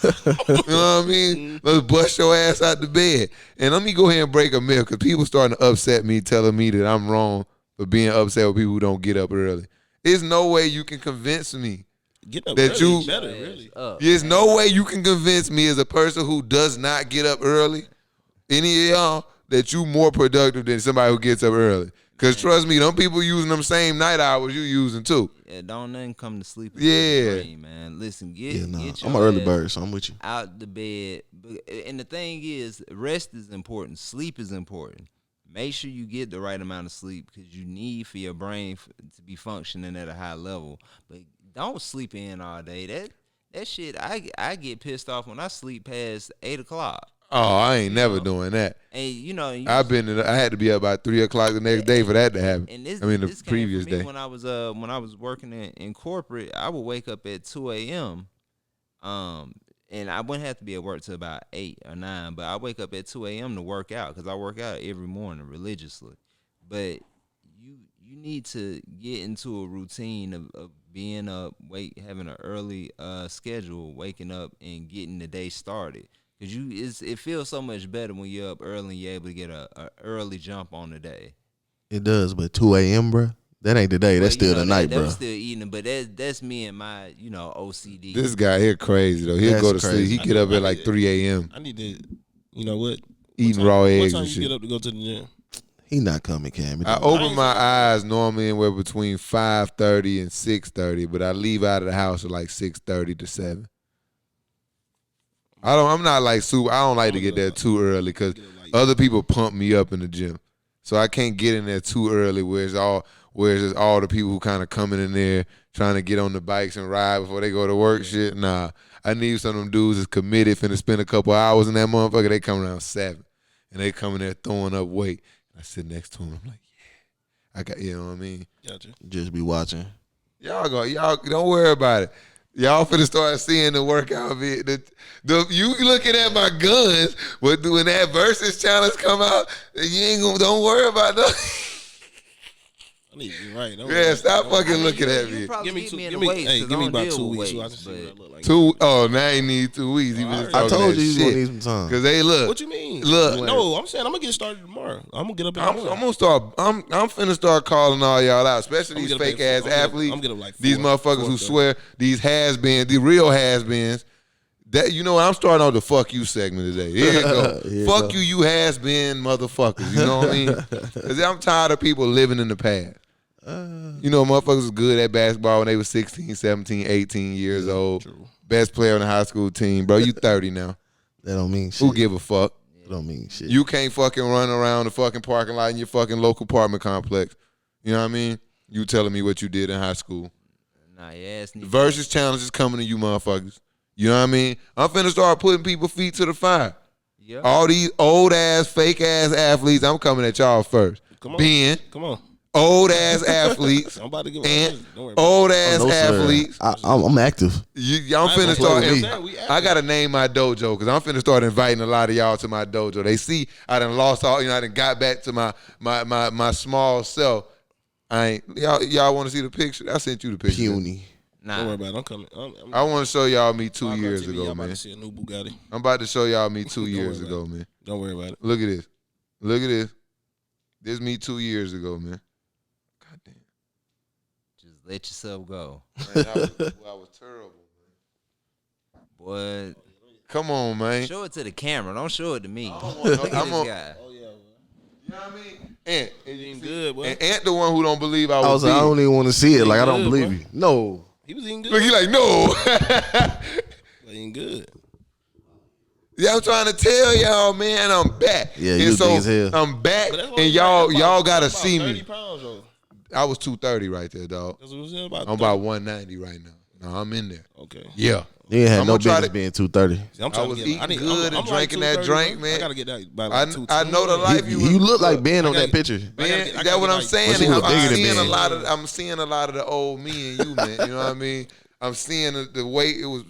You know what I mean? Let's bust your ass out the bed. And let me go ahead and break a myth, because people starting to upset me, telling me that I'm wrong for being upset with people who don't get up early. There's no way you can convince me Get up that early you is better, really. There's no way you can convince me as a person who does not get up early, any of y'all, that you more productive than somebody who gets up early. Because trust me, them people using them same night hours you using too. Yeah, don't nothing come to sleep. Yeah. Brain, man. Listen, get your I'm an early ass bird, so I'm with you. out the bed. And the thing is, rest is important. Sleep is important. Make sure you get the right amount of sleep, because you need for your brain to be functioning at a high level. But don't sleep in all day. That shit, I get pissed off when I sleep past 8 o'clock. Oh, I ain't never doing that. And I had to be up by 3 o'clock the next day for that to happen. And this the previous came for me day. when I was working in corporate, I would wake up at 2 a.m. And I wouldn't have to be at work till about 8 or 9, but I wake up at 2 a.m. to work out, because I work out every morning religiously. But you need to get into a routine of being up, having an early schedule, waking up and getting the day started. Because it feels so much better when you're up early and you're able to get a early jump on the day. It does, but 2 a.m., bro, that ain't the day. That's still the night, bro. That's still eating, but that's me and my OCD. This guy here crazy though. He'll go to sleep. He get up at like 3 a.m. I need to, you know what? eating raw eggs What time and you shit. get up to go to the gym? He not coming, Cam. I open my eyes normally anywhere between 5:30 and 6:30, but I leave out of the house at like 6:30 to 7. I'm not like super. I don't like to get there too early because other people pump me up in the gym, so I can't get in there too early. Where it's just all the people who kind of coming in there trying to get on the bikes and ride before they go to work. Shit, nah. I need some of them dudes that's committed, finna spend a couple hours in that motherfucker. They come around 7, and they come in there throwing up weight. I sit next to him. I'm like, yeah, I got. You know what I mean? Gotcha. Just be watching. Y'all don't worry about it. Y'all finna start seeing the workout vid. You looking at my guns, but when that versus challenge come out, you ain't gonna. Don't worry about that. I need you right. Yeah, stop fucking looking at me. Probably Give me beat two. me in Give the me. weights, Hey, 'cause give I me don't about deal 2 with weeks so I weights, can see what I but- look like. Now you need 2 weeks. He been I talking told that you you gonna shit. need some time. Cause they look. What you mean? Look. No, I'm saying I'm gonna get started tomorrow. I'm gonna get up in the I'm morning. gonna start. I'm finna start calling all y'all out, especially I'm these gonna get up fake ass at- I'm gonna- athletes. I'm gonna get up like these 4, motherfuckers who 4:30. swear these has-beens, the real has-beens. That you know what? I'm starting off the fuck you segment today. Here you go. Here you Fuck go. you has-been motherfuckers. You know what I mean? Because I'm tired of people living in the past. You know, motherfuckers was good at basketball when they was 16, 17, 18 years old. True. Best player on the high school team. Bro, you 30 now. That don't mean shit. Who give a fuck? That don't mean shit. You can't fucking run around the fucking parking lot in your fucking local apartment complex. You know what I mean? You telling me what you did in high school. Nah, your ass The need versus challenge is coming to you motherfuckers. You know what I mean? I'm finna start putting people's feet to the fire. Yeah. All these old ass, fake ass athletes, I'm coming at y'all first. Come on. Ben, Come on. old ass athletes, I'm about to give. and Don't worry about old ass No, sir. athletes. I'm active. I'm I finna ain't start. gonna play with me. I gotta name my dojo because I'm finna start inviting a lot of y'all to my dojo. They see I done lost all. I done got back to my small self. Y'all want to see the picture? I sent you the picture. Puny. Don't worry about it. I'm coming. I want to show y'all me 2 Live on years TV, ago, y'all about man. to see a new Bugatti. I'm about to show y'all me 2 Don't years worry ago, about man. Don't worry about it. Look at this. Look at this. This me 2 years ago, man. God damn. Just let yourself go. Man, I was terrible, man. Boy, Come on, man. show it to the camera. Don't show it to me. I'm Look at on- this guy. Oh yeah. You know what I mean? Ant. Eating good, boy. And Ant the one who don't believe I I was was like, I big. don't even want to see it. Like, I don't Good, believe bro. you. No. He was eating good. Look, he like, no. Eating good. Yeah, I'm trying to tell y'all, man, I'm back. Yeah, and you so big as hell. I'm back, But that's what and I'm y'all saying. That's about- gotta that's about see 30 me. pounds, though. I was 230 right there, dog. That's what it was about. I'm about 190 right now. No, I'm in there. Okay. Yeah. You ain't had I'm no gonna try business to- being 230. See, I'm I trying was to get, eating good and drinking that drink, man. I gotta get that by I like I know the 210. life You look like Ben on I that picture. Ben, I gotta that's what get I'm like- saying. But you look bigger than Ben. I'm seeing a lot of the old me and you, man. You know what I mean? I'm seeing the weight. It was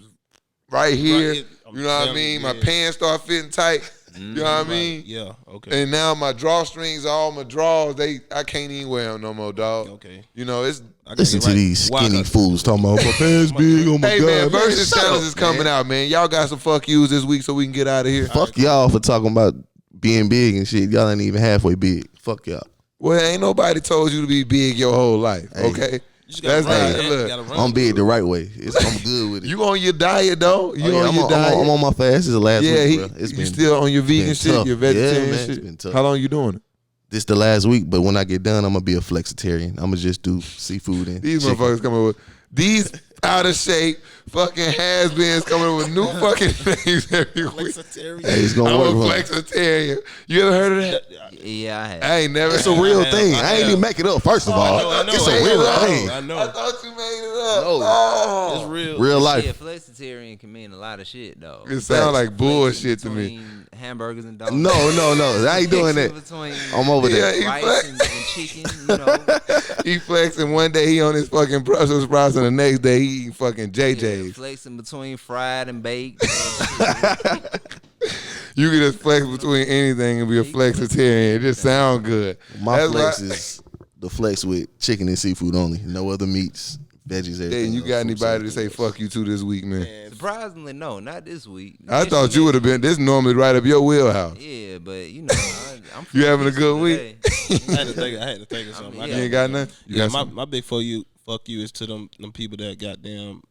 right here. You know what I mean? My pants start fitting tight. You know what I mean? Yeah. Okay. And now my drawstrings, all my draws, I can't even wear them no more, dog. Okay. You know, it's. I gotta Listen get to right. these skinny WildCard fools talking about my pants big. Oh my Hey God. man, versus shut challenge up, is coming man. out, man. Y'all got some fuck yous this week so we can get out of here. Fuck y'all for talking about being big and shit. Y'all ain't even halfway big. Fuck y'all. Well, ain't nobody told you to be big your whole life, Hey. okay? You just gotta That's run not it. look. You gotta run I'm it. big the right way. I'm good with it. You on your diet though? You Oh, yeah, on your diet? I'm on my fast. This is the last Yeah, week, bro. It's you been still on your vegan been shit, tough. your vegetarian Yeah, man, shit. it's been tough. How long you doing it? this the last week, but when I get done, I'm gonna be a flexitarian. I'm gonna just do seafood and These chicken. motherfuckers coming with these out of shape fucking has-beens coming with new fucking things every week. Flexitarian. Hey, it's gonna I'm work. a for me. flexitarian. You ever heard of that? Yeah, I have. I ain't never. It's a real thing. I I ain't have. even make it up. First of all, I know, it's a I know, real I know, thing. I I know. thought you made it up. No. Oh. It's real. Real Yeah, life. flexitarian can mean a lot of shit though. It sounds like bullshit to me. Between hamburgers and dogs. No. I ain't doing that. Between I'm over Yeah, there. he rice flex. and chicken, you know. He flexing one day he on his fucking Brussels sprouts and the next day he eating fucking Yeah, JJ's. flexing between fried and baked. You can just flex between anything and be a flexitarian. It just sound good. My That's flex why- is the flex with chicken and seafood only. No other meats, veggies, everything. Hey, you else, got fruits, anybody to say everything else. fuck you to this week, man? Surprisingly, no, not this week. I thought you would have been. This normally right up your wheelhouse. Yeah, but you know, I'm You having a good week? I had to think of something. I mean, You ain't got nothing. You Yeah, got something? my big fuck you is to them people that goddamn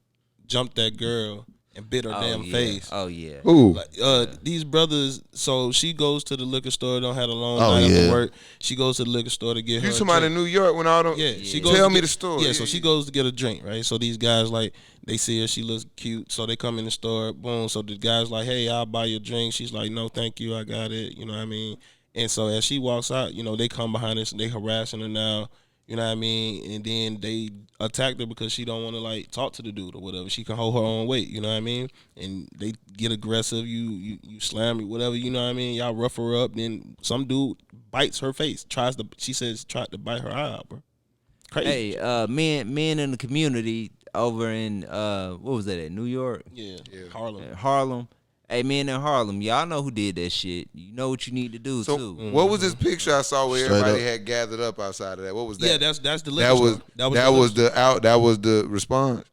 jumped that girl and bit her damn face. Oh yeah. Ooh, Like, these brothers, so she goes to the liquor store, don't have a long Oh, night yeah. after work. She goes to the liquor store to get her you a somebody in drink. New York when all them? Yeah, she Yeah. goes Tell to me get- the story. Yeah, so she goes to get a drink, right? So these guys, like, they see her, she looks cute, so they come in the store, boom. So the guy's like, hey, I'll buy you a drink. She's like, no, thank you, I got it. You know what I mean? And so as she walks out, you know, they come behind us and they harassing her now. You know what I mean? And then they attack her because she don't want to like talk to the dude or whatever. She can hold her own weight. You know what I mean? And they get aggressive. You slam me, whatever. You know what I mean? Y'all rough her up. Then some dude bites her face. Tried to bite her eye out, bro. Crazy. Hey, men in the community over in what was that at New York? Yeah. Harlem. Harlem. Hey, men in Harlem, y'all know who did that shit. You know what you need to do So too. what was this picture I saw where Straight everybody up. had gathered up outside of that? What was that? Yeah, that's the liquor that was store. that was the response.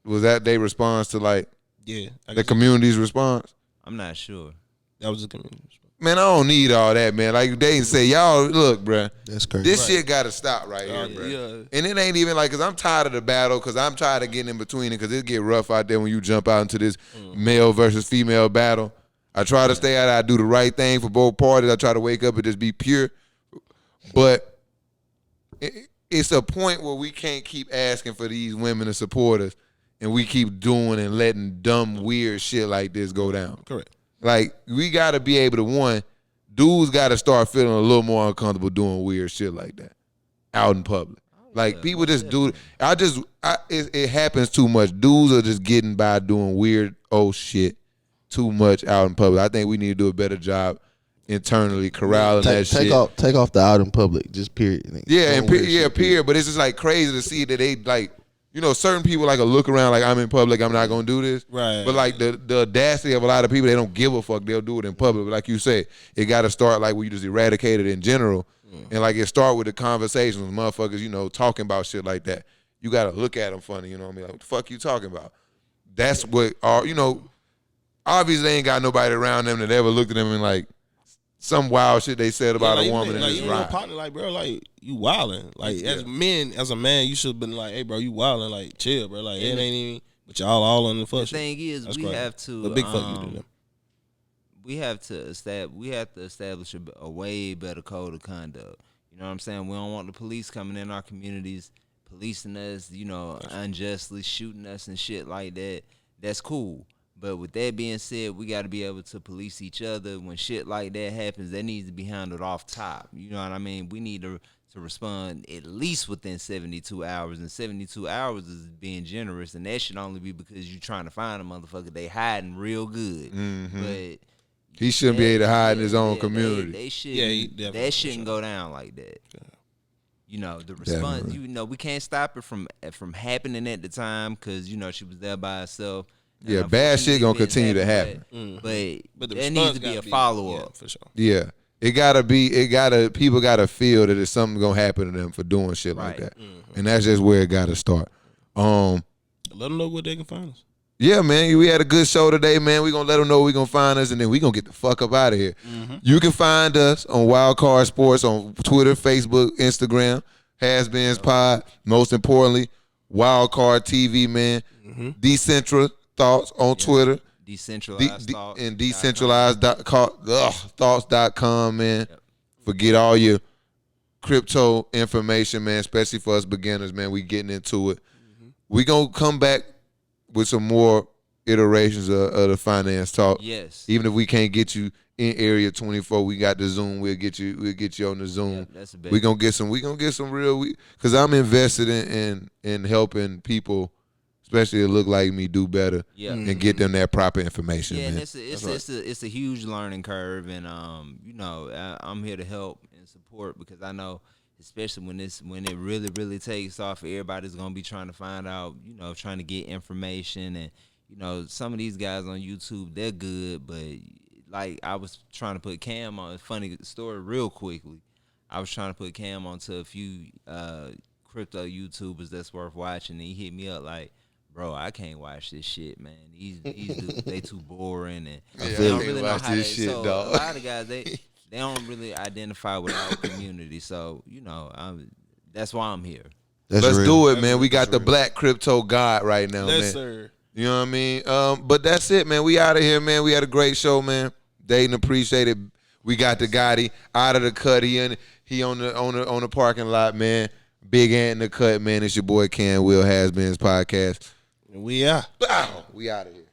Was that their response to like yeah. I the guess community's response? I'm not sure. that was the community. Man, I don't need all that, man. Like they say, y'all look, bruh. That's crazy. This shit got to stop right here, bruh. Yeah. And it ain't even like, cause I'm tired of the battle, cause I'm tired of getting in between it, cause it get rough out there when you jump out into this male versus female battle. I try to stay out. I do the right thing for both parties. I try to wake up and just be pure. But it's a point where we can't keep asking for these women to support us, and we keep doing and letting dumb, weird shit like this go down. Correct. Like, we got to be able to, one, dudes got to start feeling a little more uncomfortable doing weird shit like that out in public. Like, people just do it happens too much. Dudes are just getting by doing weird old shit too much out in public. I think we need to do a better job internally corralling that shit. Take off the out in public, just period. Yeah, and Don't wear shit, period. But it's just like crazy to see that they like, you know, certain people like a look around like I'm in public, I'm not gonna do this. Right. But like the audacity of a lot of people, they don't give a fuck. They'll do it in public. But like you said, it got to start like we just eradicate it in general, and like it start with the conversations with motherfuckers, you know, talking about shit like that. You got to look at them funny, you know what I mean? Like, what the fuck you talking about? That's what you know. Obviously, they ain't got nobody around them that ever looked at them and like some wild shit they said about a woman in like, this you know, ride. partner, like, bro, like, you wildin'. Like, as men, as a man, you should have been like, hey, bro, you wildin'. Like, chill, bro. Like, it ain't even, but y'all all on the fuck The shit. thing is, That's we crazy. have to. But big fuck you to them. We have to establish a way better code of conduct. You know what I'm saying? We don't want the police coming in our communities, policing us, you know, unjustly shooting us and shit like that. That's cool. But with that being said, we got to be able to police each other when shit like that happens. That needs to be handled off top. You know what I mean? We need to to respond at least within 72 hours. And 72 hours is being generous, and that should only be because you're trying to find a motherfucker. They hiding real good. But he shouldn't be able to hide in his own community. They shouldn't, that shouldn't go down like that. You know, the response, Definitely. you know, we can't stop it from happening at the time because, you know, she was there by herself. And Yeah, bad shit gonna unfortunately, continue to events happen. But the there needs to response be a gotta follow-up. for sure. Yeah. People gotta feel that it's something gonna happen to them for doing shit like Right. that. And that's just where it gotta start. Let them know where they can find us. Yeah, man, we had a good show today, man. We gonna let them know where we gonna find us, and then we gonna get the fuck up out of here. You can find us on WildCard Sports on Twitter, Facebook, Instagram, HasBeens Pod. Most importantly, WildCard TV, man. Decentral Thoughts on Twitter. Decentralized thoughts. And decentralized.thoughts.com, man. Forget all your crypto information, man, especially for us beginners, man. We getting into it. We gonna come back with some more iterations of the finance talk. Yes. Even if we can't get you in Area 24, we got the Zoom. We'll get you on the Zoom. Yeah, that's a bet. We gonna get some real, because I'm invested in helping people, especially that look like me, do better and get them that proper information. Yeah, man. and it's a huge learning curve, and you know, I'm here to help and support because I know, especially when it really takes off, everybody's gonna be trying to find out, you know, trying to get information, and you know, some of these guys on YouTube, they're good, but like I was trying to put Cam on a funny story real quickly. I was trying to put Cam onto a few crypto YouTubers that's worth watching, and he hit me up like, bro, I can't watch this shit, man. These dudes, they too boring, and they don't really know how to. So a lot of guys, they don't really identify with our community. So you know, that's why I'm here. Let's do it, man. We got the Black Crypto God right now, man. Yes, sir. You know what I mean? But that's it, man. We out of here, man. We had a great show, man. Daton, appreciate it. We got the Gotti out of the cut. He on the parking lot, man. Big Ant in the cut, man. It's your boy Ken Will HasBeens Podcast. And we are. Bow. We out of here.